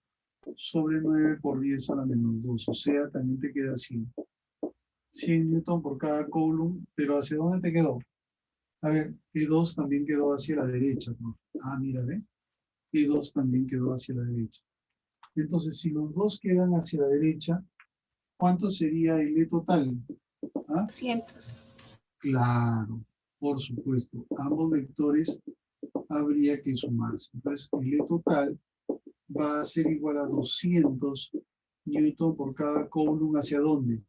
Sobre 9 por 10 a la menos 2, o sea, también te queda 100. 100 newton por cada coulomb, pero ¿hacia dónde te quedó? A ver, E2 también quedó hacia la derecha, ¿no? Ah, mira, ¿ve? E2 también quedó hacia la derecha. Entonces, si los dos quedan hacia la derecha, ¿cuánto sería el E total? ¿Ah? 200. Claro, por supuesto. Ambos vectores habría que sumarse. Entonces, el E total va a ser igual a 200 newton por cada coulomb. ¿Hacia dónde?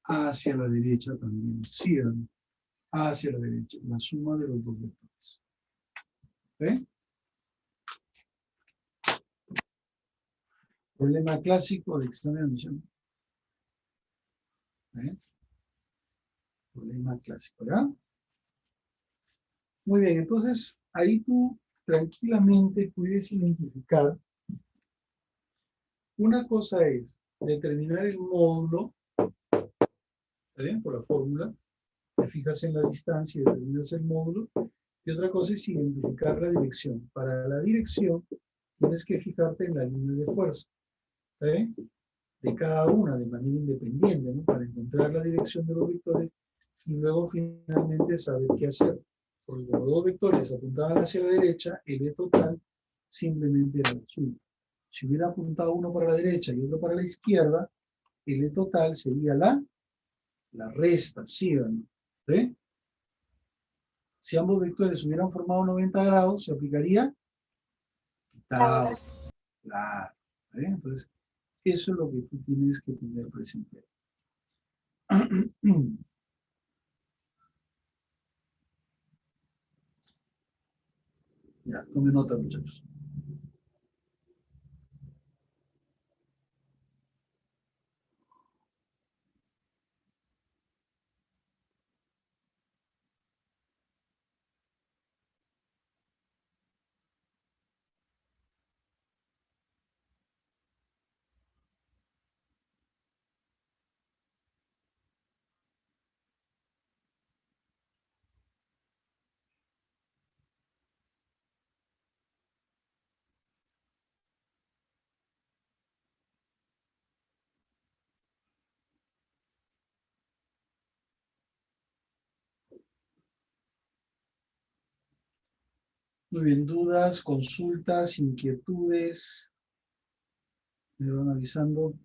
Hacia la derecha también. Sí, hacia la derecha. La suma de los dos vectores. ¿Ve? Problema clásico de examen de admisión. ¿Eh? Problema clásico, ¿ya? Muy bien, entonces ahí tú tranquilamente puedes identificar. Una cosa es determinar el módulo, ¿está bien? Por la fórmula, te fijas en la distancia y determinas el módulo. Y otra cosa es identificar la dirección. Para la dirección tienes que fijarte en la línea de fuerza, ¿está bien? De cada una de manera independiente, ¿no? Para encontrar la dirección de los vectores y luego finalmente saber qué hacer. Porque como los dos vectores apuntaban hacia la derecha, el E total simplemente era el suyo. Si hubiera apuntado uno para la derecha y otro para la izquierda, el E total sería la resta, ¿sí o no? ¿Sí? Si ambos vectores hubieran formado 90 grados, se aplicaría tau. Tablas. Claro. ¿Vale? Entonces, eso es lo que tú tienes que tener presente. Ya, tome nota, muchachos. Muy bien, dudas, consultas, inquietudes. Me van avisando.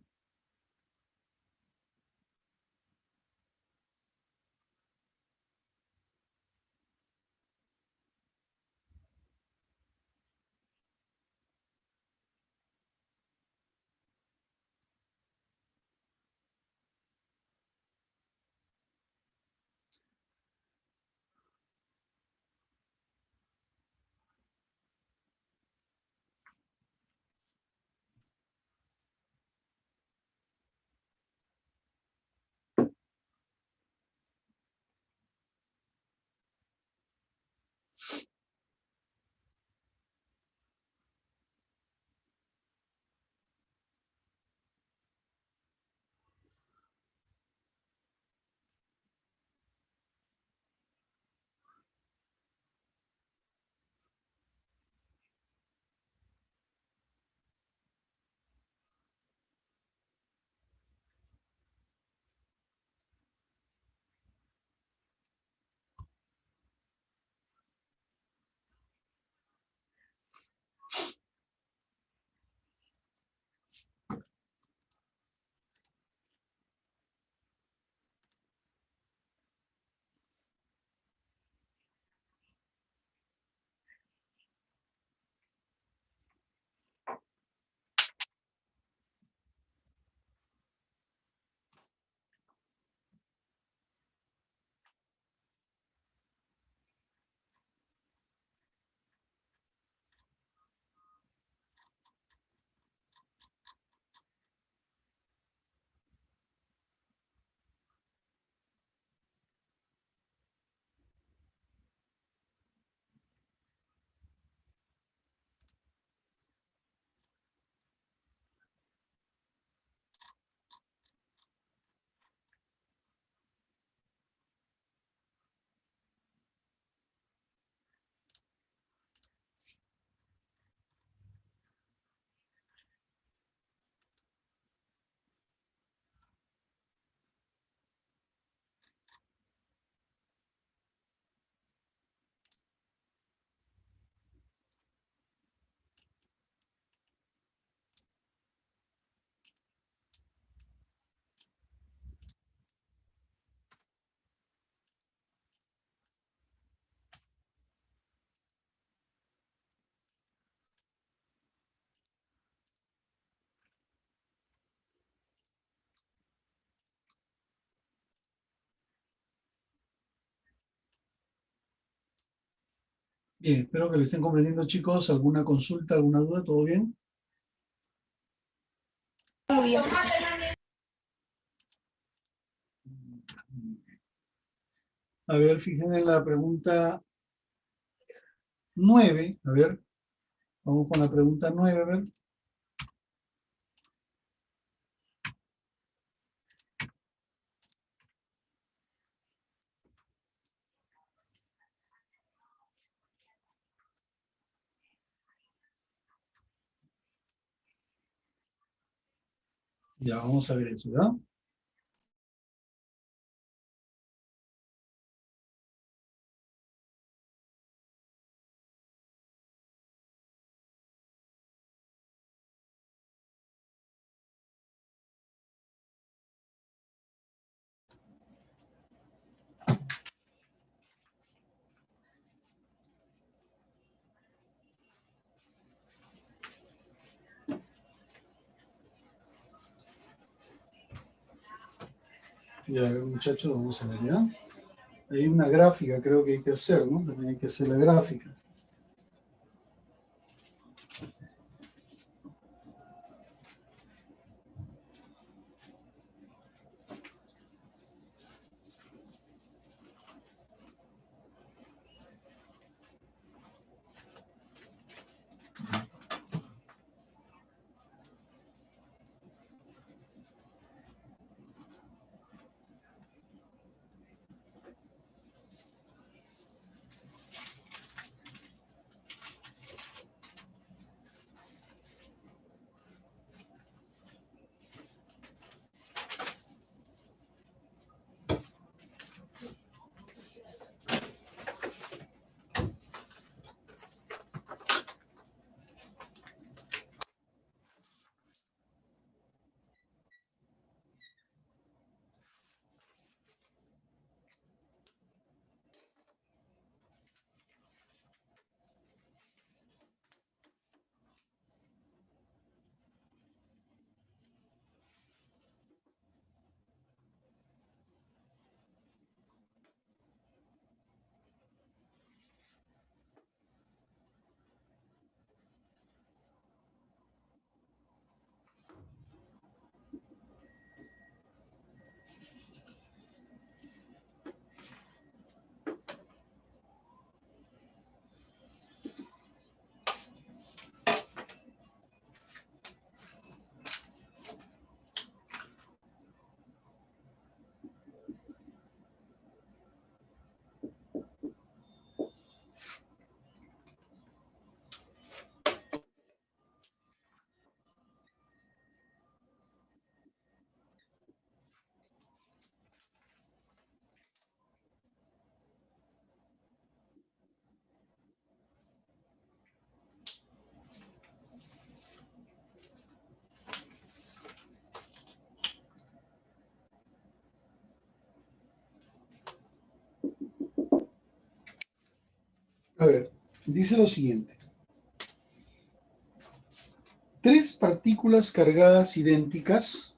Bien, espero que lo estén comprendiendo, chicos. ¿Alguna consulta, alguna duda? ¿Todo bien? Muy bien, profesor. A ver, fíjense en la pregunta 9. A ver, vamos con la pregunta 9. A ver. Ya, vamos a ver eso, ¿verdad? Ya, muchachos, vamos a ver, ¿ya? Hay una gráfica, creo que hay que hacer, ¿no? También hay que hacer la gráfica. A ver, dice lo siguiente. Tres partículas cargadas idénticas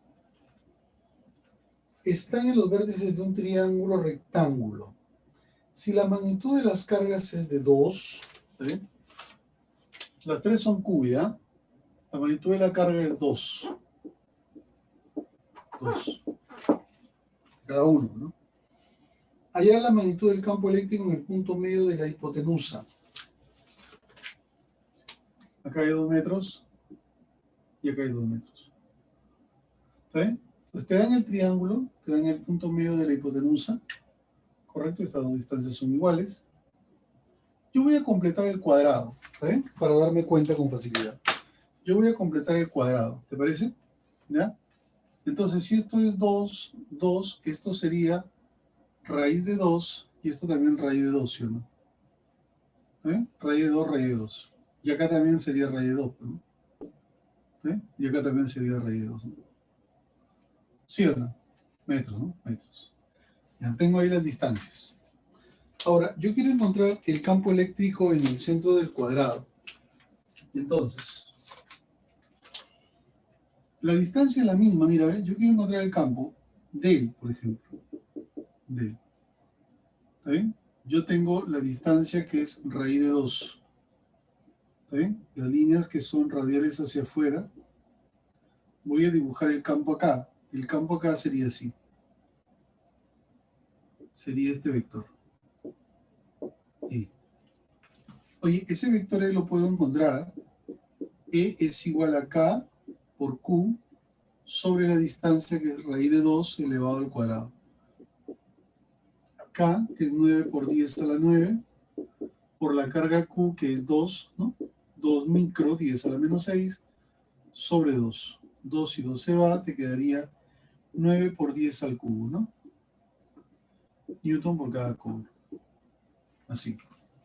están en los vértices de un triángulo rectángulo. Si la magnitud de las cargas es de 2, ¿sí? Las tres son Q, ¿ya? La magnitud de la carga es 2. 2. Cada uno, ¿no? Hallar la magnitud del campo eléctrico en el punto medio de la hipotenusa. Acá hay 2 metros y acá hay 2 metros. ¿Está bien? Entonces te dan el triángulo, te dan el punto medio de la hipotenusa, ¿correcto? Estas dos distancias son iguales. Yo voy a completar el cuadrado, ¿está bien? Para darme cuenta con facilidad. Yo voy a completar el cuadrado, ¿te parece? ¿Ya? Entonces, si esto es 2, 2, esto sería raíz de 2 y esto también raíz de 2, ¿sí o no? Raíz de 2, raíz de 2. Y acá también sería raíz de 2, ¿no? ¿Sí? Y acá también sería raíz de 2, ¿no? ¿Sí o no? Metros, ¿no? Metros. Ya tengo ahí las distancias. Ahora, yo quiero encontrar el campo eléctrico en el centro del cuadrado. Entonces, la distancia es la misma. Mira, ¿ves? Yo quiero encontrar el campo del, por ejemplo. Del. ¿Está bien? Yo tengo la distancia que es raíz de 2. ¿Está bien? Las líneas que son radiales hacia afuera. Voy a dibujar el campo acá. El campo acá sería así. Sería este vector. E. Oye, ese vector E lo puedo encontrar. E es igual a K por Q sobre la distancia que es raíz de 2 elevado al cuadrado. K, que es 9 por 10 a la 9, por la carga Q, que es 2, ¿no? 2 micro, 10 a la menos 6, sobre 2. 2 y 2 se va, te quedaría 9 por 10 al cubo, ¿no? Newton por cada cubo. Así.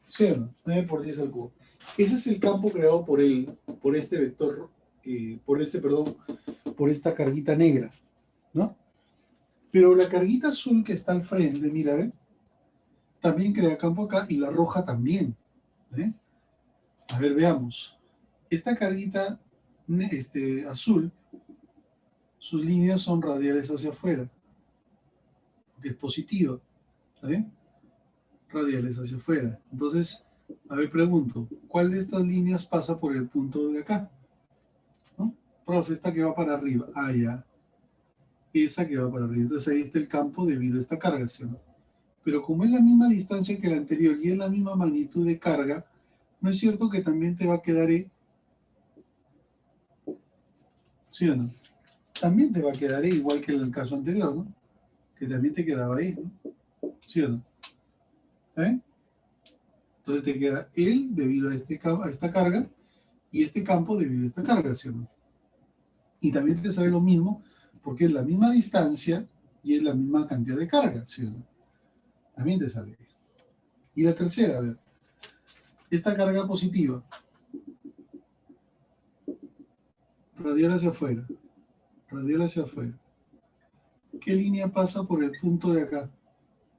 ¿Sí o no? 9 por 10 al cubo. Ese es el campo creado por él, por este vector, por esta carguita negra, ¿no? Pero la carguita azul que está al frente, mira, ¿ven? También crea campo acá y la roja también. ¿Eh? A ver, veamos. Esta carguita azul, sus líneas son radiales hacia afuera. que es positiva, ¿está bien? Radiales hacia afuera. Entonces, a ver, pregunto, ¿cuál de estas líneas pasa por el punto de acá? ¿No? Profe, esta que va para arriba. Ah, ya. Esa que va para arriba. Entonces ahí está el campo debido a esta carga, ¿sí o no? Pero como es la misma distancia que la anterior y es la misma magnitud de carga, ¿no es cierto que también te va a quedar E? ¿Sí o no? También te va a quedar E igual que en el caso anterior, ¿no? Que también te quedaba E, ¿no? ¿Sí o no? ¿Eh? Entonces te queda él debido a, a esta carga y este campo debido a esta carga, ¿sí o no? Y también te sale lo mismo porque es la misma distancia y es la misma cantidad de carga, ¿sí o no? También te sale. Y la tercera, a ver, esta carga positiva, radial hacia afuera, radial hacia afuera. ¿Qué línea pasa por el punto de acá?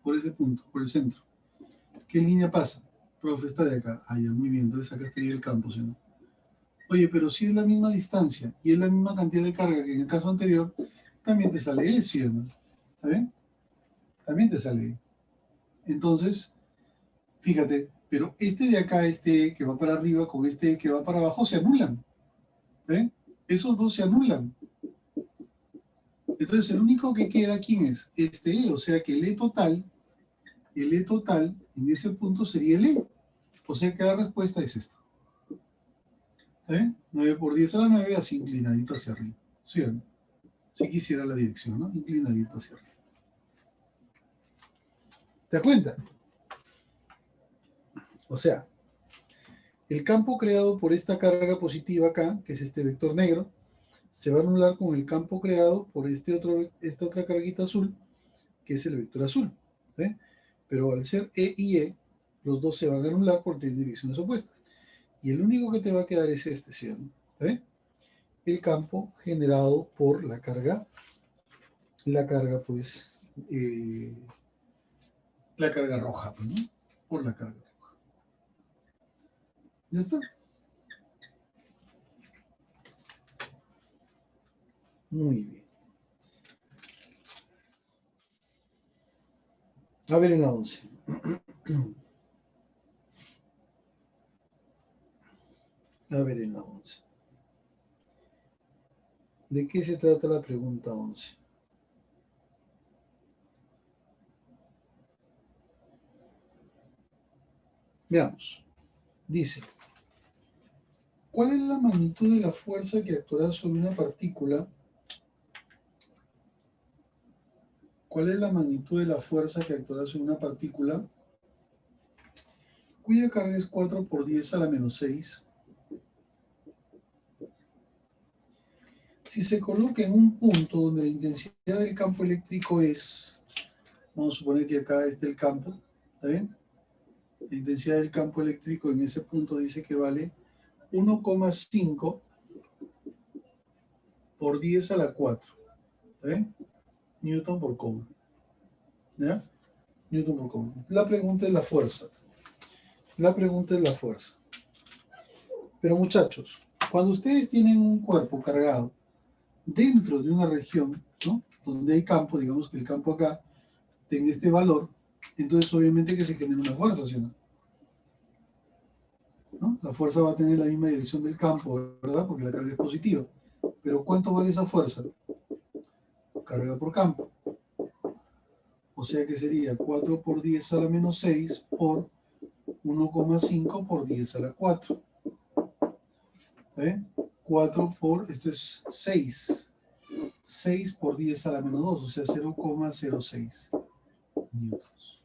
Por ese punto, por el centro. ¿Qué línea pasa? Profe, está de acá. Ah, ya, muy bien, entonces acá estaría el campo, ¿sí o no? Oye, pero si es la misma distancia y es la misma cantidad de carga que en el caso anterior, también te sale E, ¿sí o no? ¿Está bien? También te sale E. Entonces, fíjate, pero este de acá, este E que va para arriba con este E que va para abajo, se anulan. ¿Ven? Esos dos se anulan. Entonces, el único que queda, ¿quién es? Este E, o sea que el E total en ese punto sería el E. O sea que la respuesta es esta. ¿Eh? 9 por 10 a la 9, así inclinadito hacia arriba. ¿Sí o no? Si quisiera la dirección, ¿no? Inclinadito hacia arriba. ¿Te das cuenta? O sea, el campo creado por esta carga positiva acá, que es este vector negro, se va a anular con el campo creado por esta otra carguita azul, que es el vector azul. ¿Eh? Pero al ser E y E, los dos se van a anular por tener direcciones opuestas. Y el único que te va a quedar es este, ¿sí o no? ¿Eh? El campo generado por la carga, pues, la carga roja, pues, ¿no? Por la carga roja. ¿Ya está? Muy bien. A ver en la 11. A ver en la 11. ¿De qué se trata la pregunta 11? Veamos. Dice, ¿cuál es la magnitud de la fuerza que actuará sobre una partícula? ¿Cuál es la magnitud de la fuerza que actuará sobre una partícula cuya carga es 4 por 10 a la menos 6? Si se coloca en un punto donde la intensidad del campo eléctrico es, vamos a suponer que acá esté el campo, ¿está bien? La intensidad del campo eléctrico en ese punto dice que vale 1,5 por 10 a la 4, ¿está bien? Newton por Coulomb, ¿ya? Newton por Coulomb. La pregunta es la fuerza. La pregunta es la fuerza. Pero muchachos, cuando ustedes tienen un cuerpo cargado dentro de una región, ¿no? Donde hay campo, digamos que el campo acá tenga este valor, entonces obviamente que se genera una fuerza, ¿sí o no? ¿No? La fuerza va a tener la misma dirección del campo, ¿verdad? Porque la carga es positiva. Pero ¿cuánto vale esa fuerza? Carga por campo. O sea que sería 4 por 10 a la menos 6 por 1,5 por 10 a la 4. ¿Eh? 4 por, esto es 6. 6 por 10 a la menos 2, o sea, 0,06 newtons.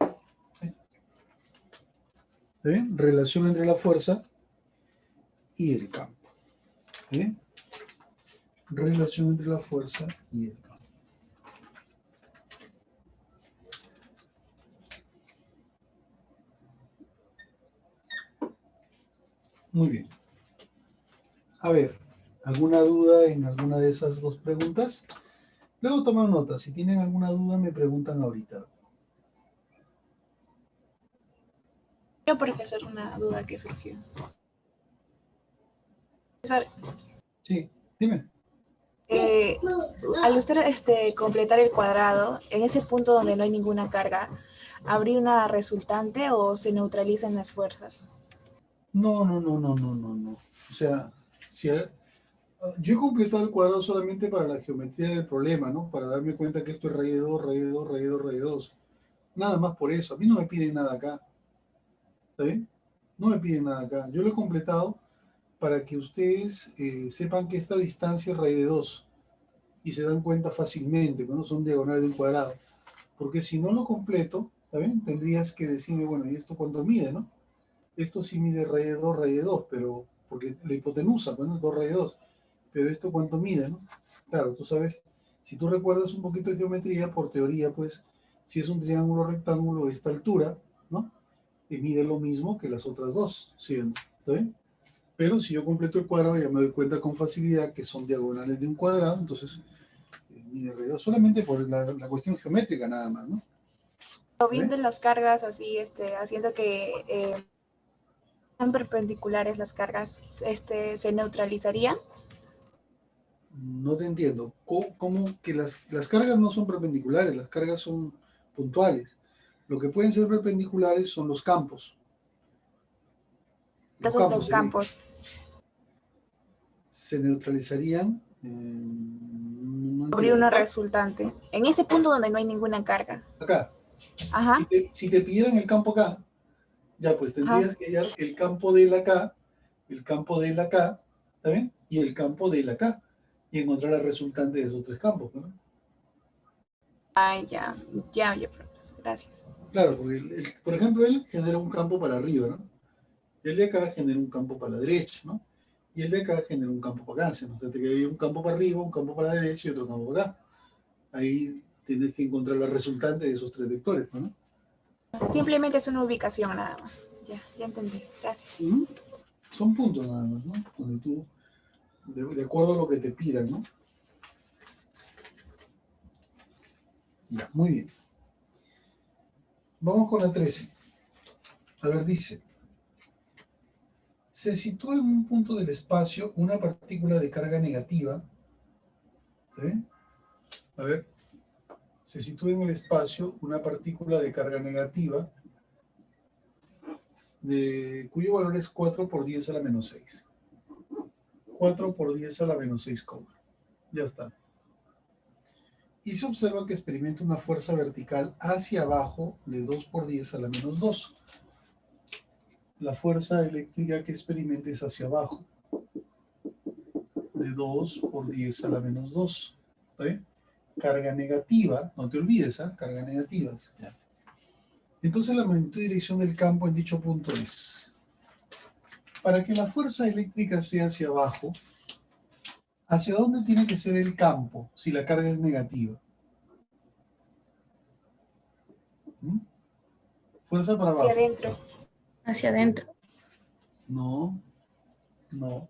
¿Eh? Relación entre la fuerza y el campo. ¿Eh? Relación entre la fuerza y el campo. Muy bien. A ver, ¿alguna duda en alguna de esas dos preguntas? Luego toman nota. Si tienen alguna duda, me preguntan ahorita. Yo, profesor, una duda que surgió. ¿Sabe? Sí, dime. Eh, Al usted completar el cuadrado, en ese punto donde no hay ninguna carga, ¿habría una resultante o se neutralizan las fuerzas? No, no, no, no, no, no, no. O sea, si yo he completado el cuadrado solamente para la geometría del problema, ¿no? Para darme cuenta que esto es raíz de 2, raíz de 2, raíz de 2, raíz de 2. Nada más por eso. A mí no me piden nada acá. ¿Está bien? No me piden nada acá. Yo lo he completado para que ustedes sepan que esta distancia es raíz de 2 y se dan cuenta fácilmente cuando son diagonales de un cuadrado. Porque si no lo completo, ¿está bien? Tendrías que decirme, bueno, ¿y esto cuánto mide, no? Esto sí mide raíz de 2, pero porque la hipotenusa, bueno, 2 raíz de 2. Pero esto cuánto mide, ¿no? Claro, tú sabes, si tú recuerdas un poquito de geometría, por teoría, pues, si es un triángulo rectángulo, esta altura, ¿no? Y mide lo mismo que las otras dos, ¿sí? ¿Está bien? Pero si yo completo el cuadrado, ya me doy cuenta con facilidad que son diagonales de un cuadrado, entonces mide alrededor, solamente por la cuestión geométrica nada más, ¿no? O ¿Está bien? viendo las cargas así, haciendo que sean perpendiculares las cargas, se neutralizaría. No te entiendo. ¿Cómo que las cargas no son perpendiculares? Las cargas son puntuales. Lo que pueden ser perpendiculares son los campos. Los Entonces campos los campos, se neutralizarían. No habría entiendo. una Acá, resultante. En ese punto donde no hay ninguna carga. acá. Ajá, Si te pidieran el campo acá, ya pues ajá. tendrías que hallar el campo del acá, el campo del acá, ¿está bien? Y el campo del acá. Y encontrar la resultante de esos tres campos, ¿no? Ay, ya, ya, profesor, gracias. Claro, porque por ejemplo, él genera un campo para arriba, ¿no? El de acá genera un campo para la derecha, ¿no? Y el de acá genera un campo para acá, ¿no? O sea, te queda un campo para arriba, un campo para la derecha y otro campo para acá. Ahí tienes que encontrar la resultante de esos tres vectores, ¿no? Simplemente es una ubicación nada más. Ya entendí. Gracias. Ujú. Son puntos nada más, ¿no? Donde tú, de acuerdo a lo que te pidan, ¿no? Ya, muy bien. Vamos con la 13. A ver, dice, se sitúa en un punto del espacio una partícula de carga negativa, ¿eh? A ver, se sitúa en el espacio una partícula de carga negativa cuyo valor es 4 por 10 a la menos 6. 4 por 10 a la menos 6 cobra. Ya está. Y se observa que experimenta una fuerza vertical hacia abajo de 2 por 10 a la menos 2. La fuerza eléctrica que experimenta es hacia abajo, de 2 por 10 a la menos 2. ¿Sí? Carga negativa, no te olvides, ¿eh? Carga negativas. Ya. Entonces la magnitud y dirección del campo en dicho punto es, para que la fuerza eléctrica sea hacia abajo, ¿hacia dónde tiene que ser el campo si la carga es negativa? ¿Mm? Fuerza para Hacia abajo. adentro. Hacia adentro. No, no.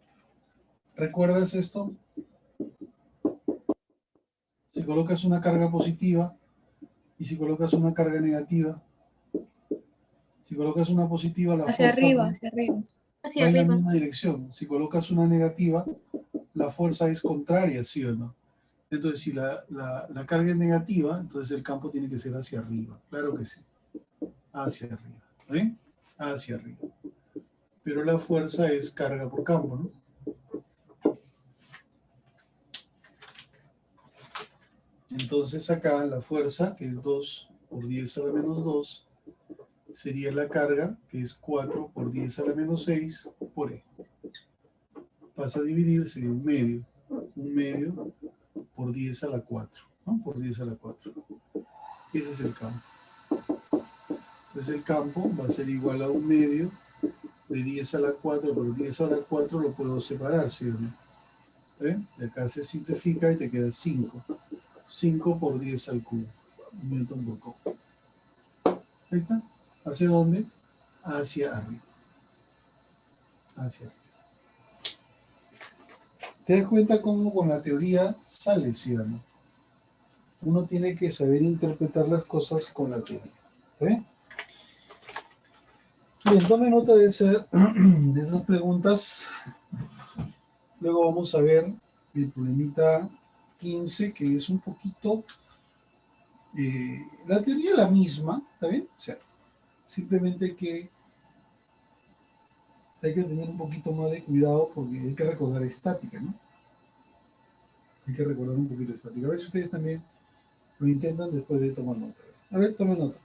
¿Recuerdas esto? Si colocas una carga positiva y si colocas una carga negativa, si colocas una positiva, la Hacia fuerza arriba, hacia arriba. Hacia va en la arriba. misma dirección. Si colocas una negativa, la fuerza es contraria, ¿sí o no? Entonces, si la carga es negativa, entonces el campo tiene que ser hacia arriba. Claro que sí. Hacia arriba. ¿Eh? Hacia arriba. Pero la fuerza es carga por campo, ¿no? Entonces acá la fuerza, que es 2 por 10 a la menos 2, sería la carga, que es 4 por 10 a la menos 6, por E. Pasa a dividir, sería un medio por 10 a la 4, ¿no? Por 10 a la 4. Ese es el campo. Entonces el campo va a ser igual a un medio de 10 a la 4, pero 10 a la 4 lo puedo separar, ¿sí o no? ¿Eh? De acá se simplifica y te queda 5. 5 por 10 al cubo. Newton por cubo. Ahí está. ¿Hacia dónde? Hacia arriba. Hacia arriba. ¿Te das cuenta cómo con la teoría sale, sí o no? Uno tiene que saber interpretar las cosas con la teoría. ¿Eh? Bien, tome nota de esas preguntas. Luego vamos a ver el problemita 15, que es un poquito, la teoría es la misma, ¿está bien? O sea, simplemente que hay que tener un poquito más de cuidado porque hay que recordar estática, ¿no? Hay que recordar un poquito de estática. A ver si ustedes también lo intentan después de tomar nota. A ver, tomen nota.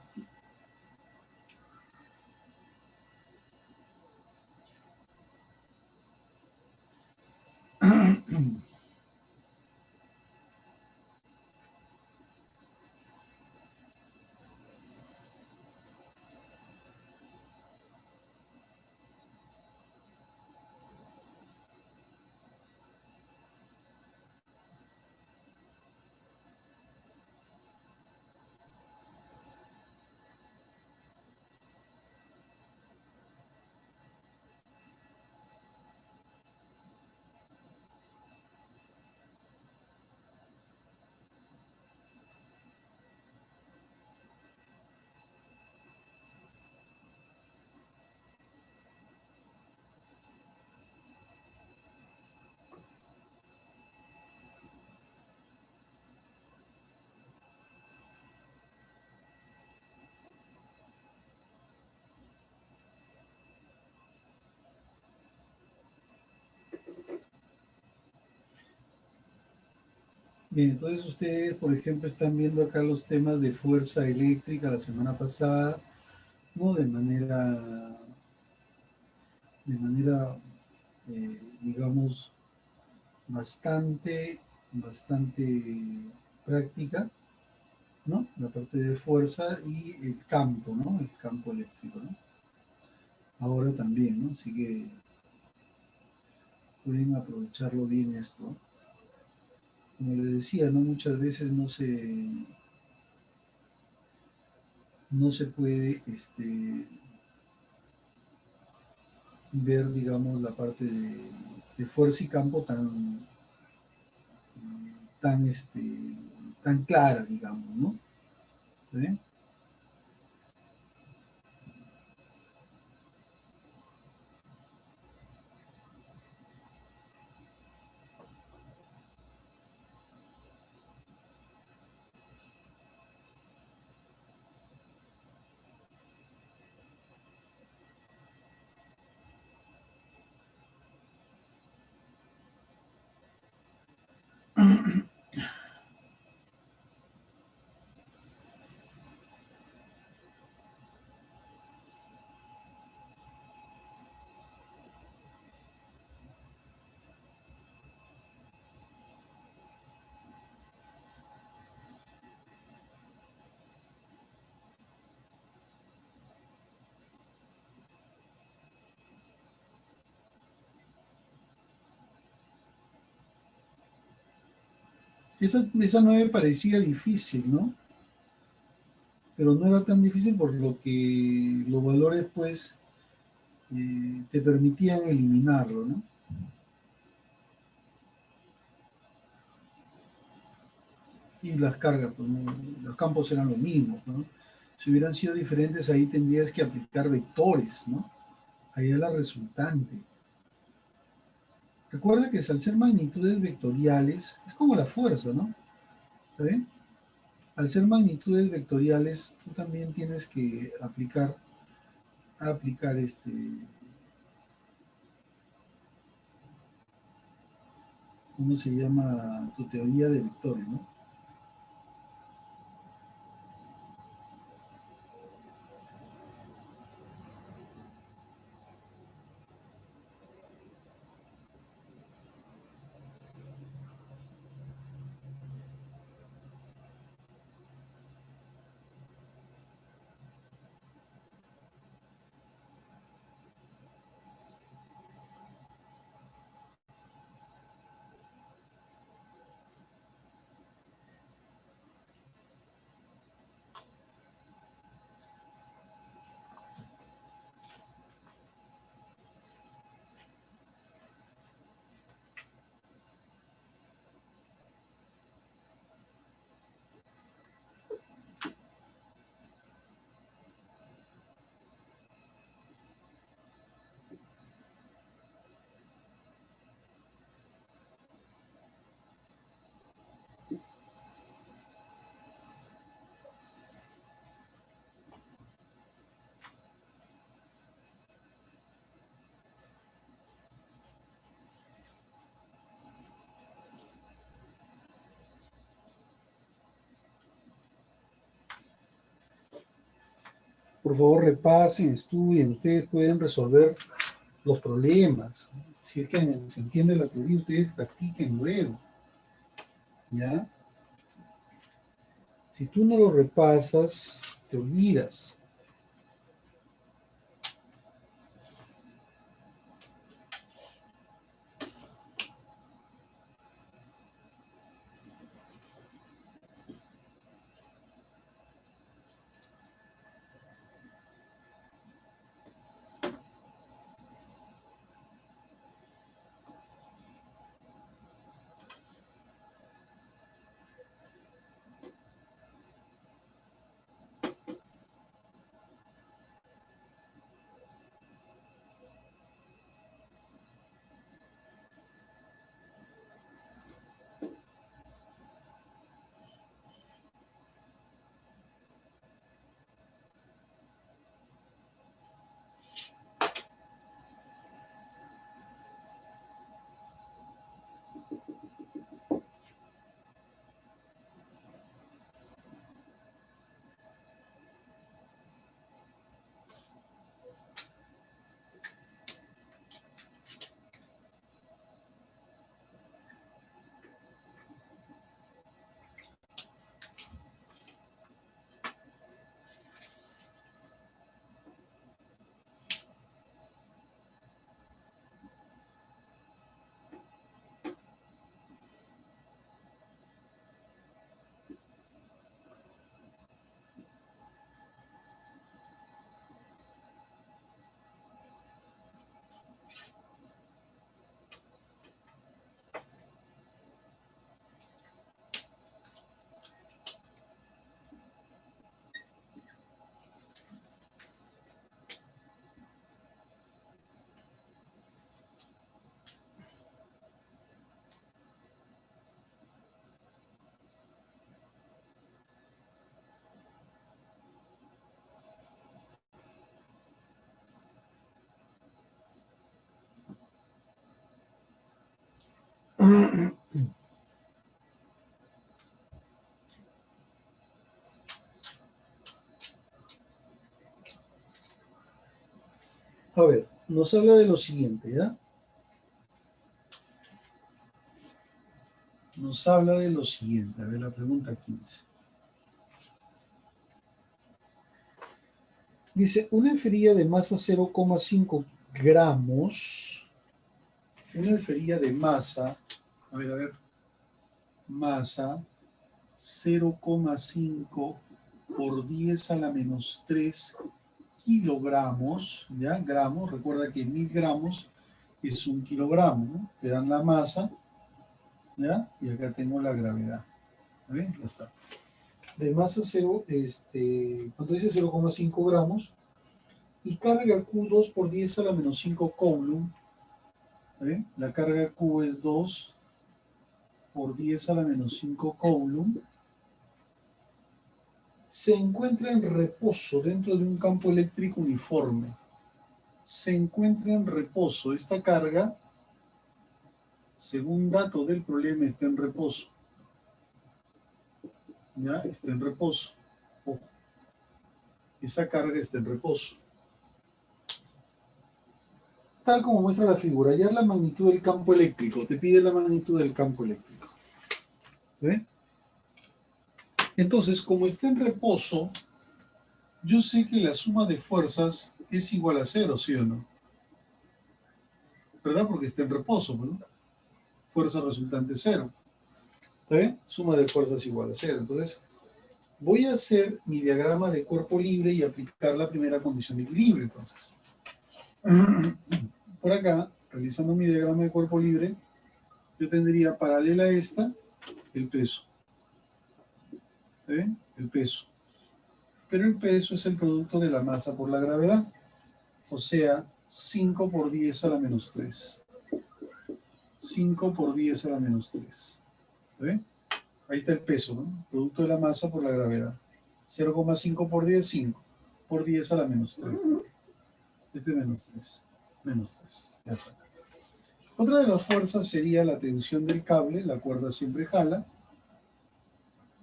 Bien, entonces ustedes, por ejemplo, están viendo acá los temas de fuerza eléctrica la semana pasada, ¿no? Digamos, bastante práctica, ¿no? La parte de fuerza y el campo, ¿no? El campo eléctrico, ¿no? Ahora también, ¿no? Así que pueden aprovecharlo bien esto. Como les decía, ¿no? Muchas veces no se puede ver, digamos, la parte de fuerza y campo tan, tan clara, digamos, ¿no? ¿Sí? Esa no me parecía difícil, ¿no? Pero no era tan difícil por lo que los valores, pues, te permitían eliminarlo, ¿no? Y las cargas, pues, los campos eran los mismos, ¿no? Si hubieran sido diferentes, ahí tendrías que aplicar vectores, ¿no? Ahí era la resultante. Recuerda que al ser magnitudes vectoriales, es como la fuerza, ¿no? ¿Está bien? Al ser magnitudes vectoriales, tú también tienes que aplicar ¿cómo se llama? Tu teoría de vectores, ¿no? Por favor, repasen, estudien, ustedes pueden resolver los problemas. Si es que se entiende la teoría, ustedes practiquen luego. ¿Ya? Si tú no lo repasas, te olvidas. A ver, nos habla de lo siguiente, ¿ya? Nos habla de lo siguiente, a ver la pregunta 15. Dice, una esferilla de masa 0,5 gramos, una esferilla de masa, a ver, masa 0,5 por 10 a la menos 3 kilogramos, ¿ya? Gramos, recuerda que 1000 gramos es 1 kilogramo, ¿no? Te dan la masa, ¿ya? Y acá tengo la gravedad. ¿Ven? Ya está. De masa 0, cuando dice 0,5 gramos, y carga Q 2 por 10 a la menos 5 coulomb. ¿Ven? La carga Q es 2 por 10 a la menos 5 coulomb. Se encuentra en reposo dentro de un campo eléctrico uniforme. Se encuentra en reposo. Esta carga, según dato del problema, está en reposo. ¿Ya? Está en reposo. Ojo. Esa carga está en reposo. Tal como muestra la figura, hallar la magnitud del campo eléctrico. Te pide la magnitud del campo eléctrico. ¿Ven? Entonces, como está en reposo, yo sé que la suma de fuerzas es igual a 0, ¿sí o no? ¿Verdad? Porque está en reposo, ¿no? Fuerza resultante 0. ¿Está bien? Suma de fuerzas igual a 0. Entonces, voy a hacer mi diagrama de cuerpo libre y aplicar la primera condición de equilibrio, entonces. Por acá, realizando mi diagrama de cuerpo libre, yo tendría paralela a esta el peso. ¿Está bien? El peso. Pero el peso es el producto de la masa por la gravedad. O sea, 5 por 10 a la menos 3. 5 por 10 a la menos 3. ¿Ven? Ahí está el peso, ¿no? Producto de la masa por la gravedad. 0,5 por 10, 5. Por 10 a la menos 3. Este menos 3. Menos 3. Ya está. Otra de las fuerzas sería la tensión del cable. La cuerda siempre jala.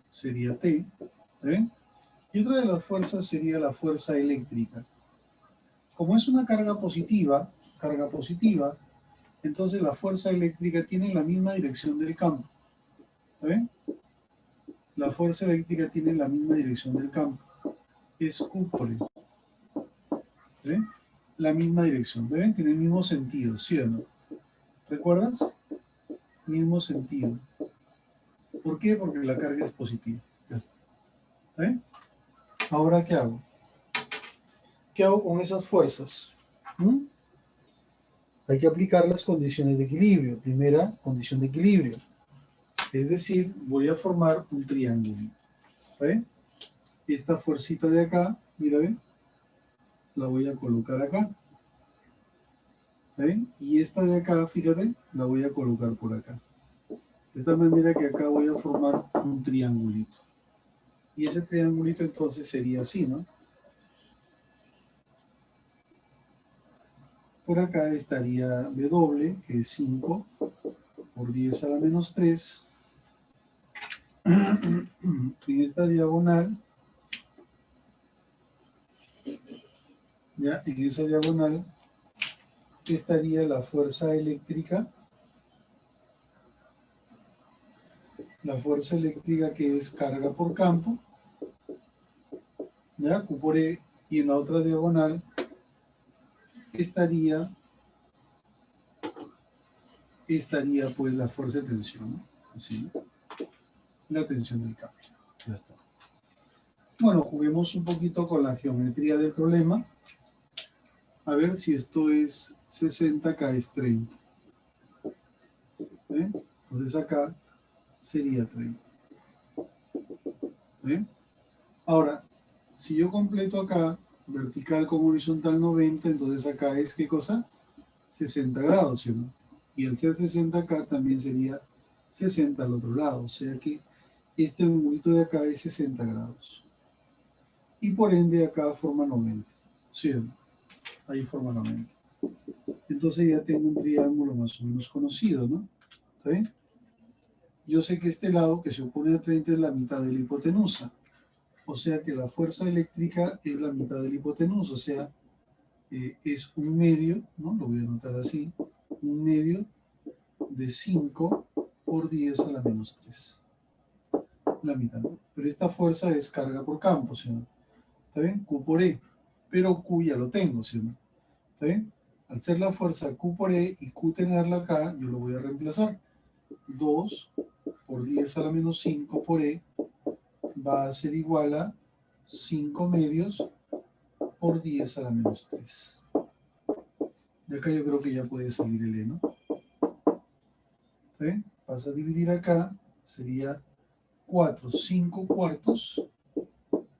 Sería T. ¿Ven? Y otra de las fuerzas sería la fuerza eléctrica. Como es una carga positiva, entonces la fuerza eléctrica tiene la misma dirección del campo. ¿Ven? La fuerza eléctrica tiene la misma dirección del campo. Es Q por E. ¿Ven? La misma dirección. ¿Ven? Tiene el mismo sentido, ¿sí o no? ¿Recuerdas? Mismo sentido. ¿Por qué? Porque la carga es positiva. Ya está. ¿Ven? Ahora, ¿qué hago? ¿Qué hago con esas fuerzas? ¿Mm? Hay que aplicar las condiciones de equilibrio. Primera condición de equilibrio. Es decir, voy a formar un triángulo. ¿Ven? Esta fuercita de acá, mira, ¿ven? La voy a colocar acá. ¿Ven? Y esta de acá, fíjate, la voy a colocar por acá. De tal manera que acá voy a formar un triangulito. Y ese triangulito entonces sería así, ¿no? Por acá estaría W, que es 5 por 10 a la menos 3. En esta diagonal, ya en esa diagonal, estaría la fuerza eléctrica. La fuerza eléctrica que es carga por campo, ¿ya? Q por E, y en la otra diagonal estaría pues la fuerza de tensión, ¿no? Así, ¿no? La tensión del campo. Ya está. Bueno, juguemos un poquito con la geometría del problema. A ver si esto es 60, acá es 30. ¿Eh? Entonces acá sería 30. ¿Eh? Ahora, si yo completo acá vertical con horizontal 90, entonces acá es ¿qué cosa? 60 grados, ¿sí o no? Y el ser 60 acá también sería 60 al otro lado, o sea que este angulito de acá es 60 grados. Y por ende acá forma 90, ¿sí o no? Ahí forma 90. Entonces ya tengo un triángulo más o menos conocido, ¿no? ¿Está bien? Yo sé que este lado que se opone a 30 es la mitad de la hipotenusa. O sea que la fuerza eléctrica es la mitad de la hipotenusa, o sea, es un medio, ¿no? Lo voy a anotar así, un medio de 5 por 10 a la menos 3. La mitad, ¿no? Pero esta fuerza es carga por campo, ¿sí o no? ¿Está bien? Q por E. Pero Q ya lo tengo, ¿sí o no? ¿Está bien? Al ser la fuerza Q por E y Q tenerla acá, yo lo voy a reemplazar. 2 por 10 a la menos 5 por E va a ser igual a 5 medios por 10 a la menos 3. De acá yo creo que ya puede salir el E, ¿no? ¿Está bien? Vas a dividir acá, sería 4, 5 cuartos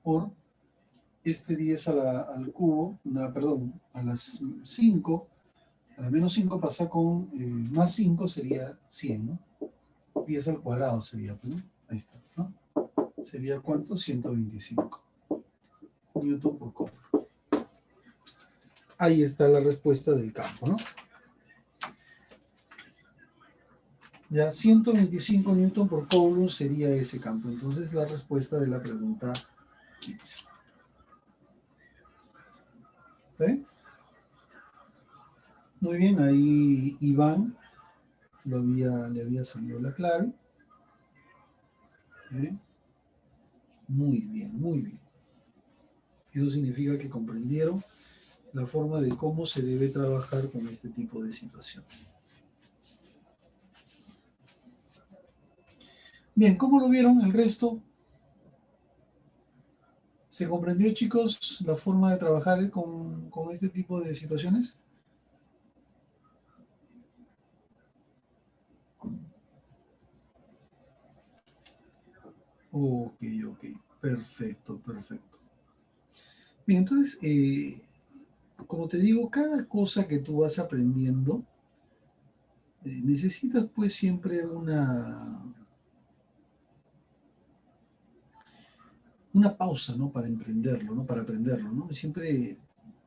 por este 10 al cubo, no, perdón, a las 5, a la menos 5 pasa con más 5 sería 100, ¿no? 10 al cuadrado sería, ¿no? Ahí está, ¿no? Sería ¿cuánto? 125 newton por coulomb. Ahí está la respuesta del campo, ¿no? Ya 125 newton por coulomb sería ese campo. Entonces la respuesta de la pregunta 15. ¿Sí? Muy bien, ahí Iván le había salido la clave. ¿Sí? Muy bien, muy bien. Eso significa que comprendieron la forma de cómo se debe trabajar con este tipo de situación. Bien, ¿cómo lo vieron el resto? ¿Se comprendió, chicos, la forma de trabajar con este tipo de situaciones? Ok, ok. Perfecto, perfecto. Bien, entonces, como te digo, cada cosa que tú vas aprendiendo, necesitas pues siempre una pausa, ¿no? Para emprenderlo, ¿no? Para aprenderlo, ¿no? Y siempre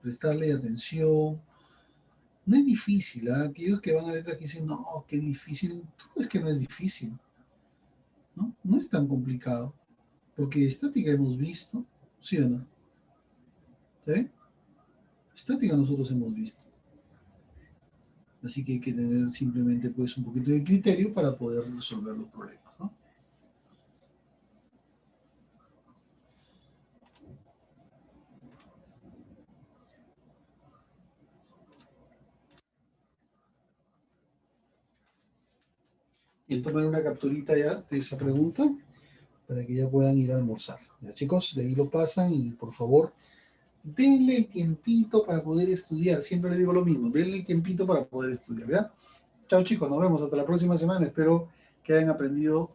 prestarle atención. No es difícil, ¿ah? Aquellos que van a letras que dicen, no, qué difícil. Tú ves que no es difícil, ¿no? No es tan complicado. Porque estática hemos visto, ¿Sí o no? ¿Sí? Estática nosotros hemos visto. Así que hay que tener simplemente pues un poquito de criterio para poder resolver los problemas, ¿no? Y tomar una capturita ya de esa pregunta para que ya puedan ir a almorzar. Ya, chicos, de ahí lo pasan y por favor, denle el tiempito para poder estudiar. Siempre les digo lo mismo, denle el tiempito para poder estudiar, ¿ya? Chao chicos, nos vemos hasta la próxima semana. Espero que hayan aprendido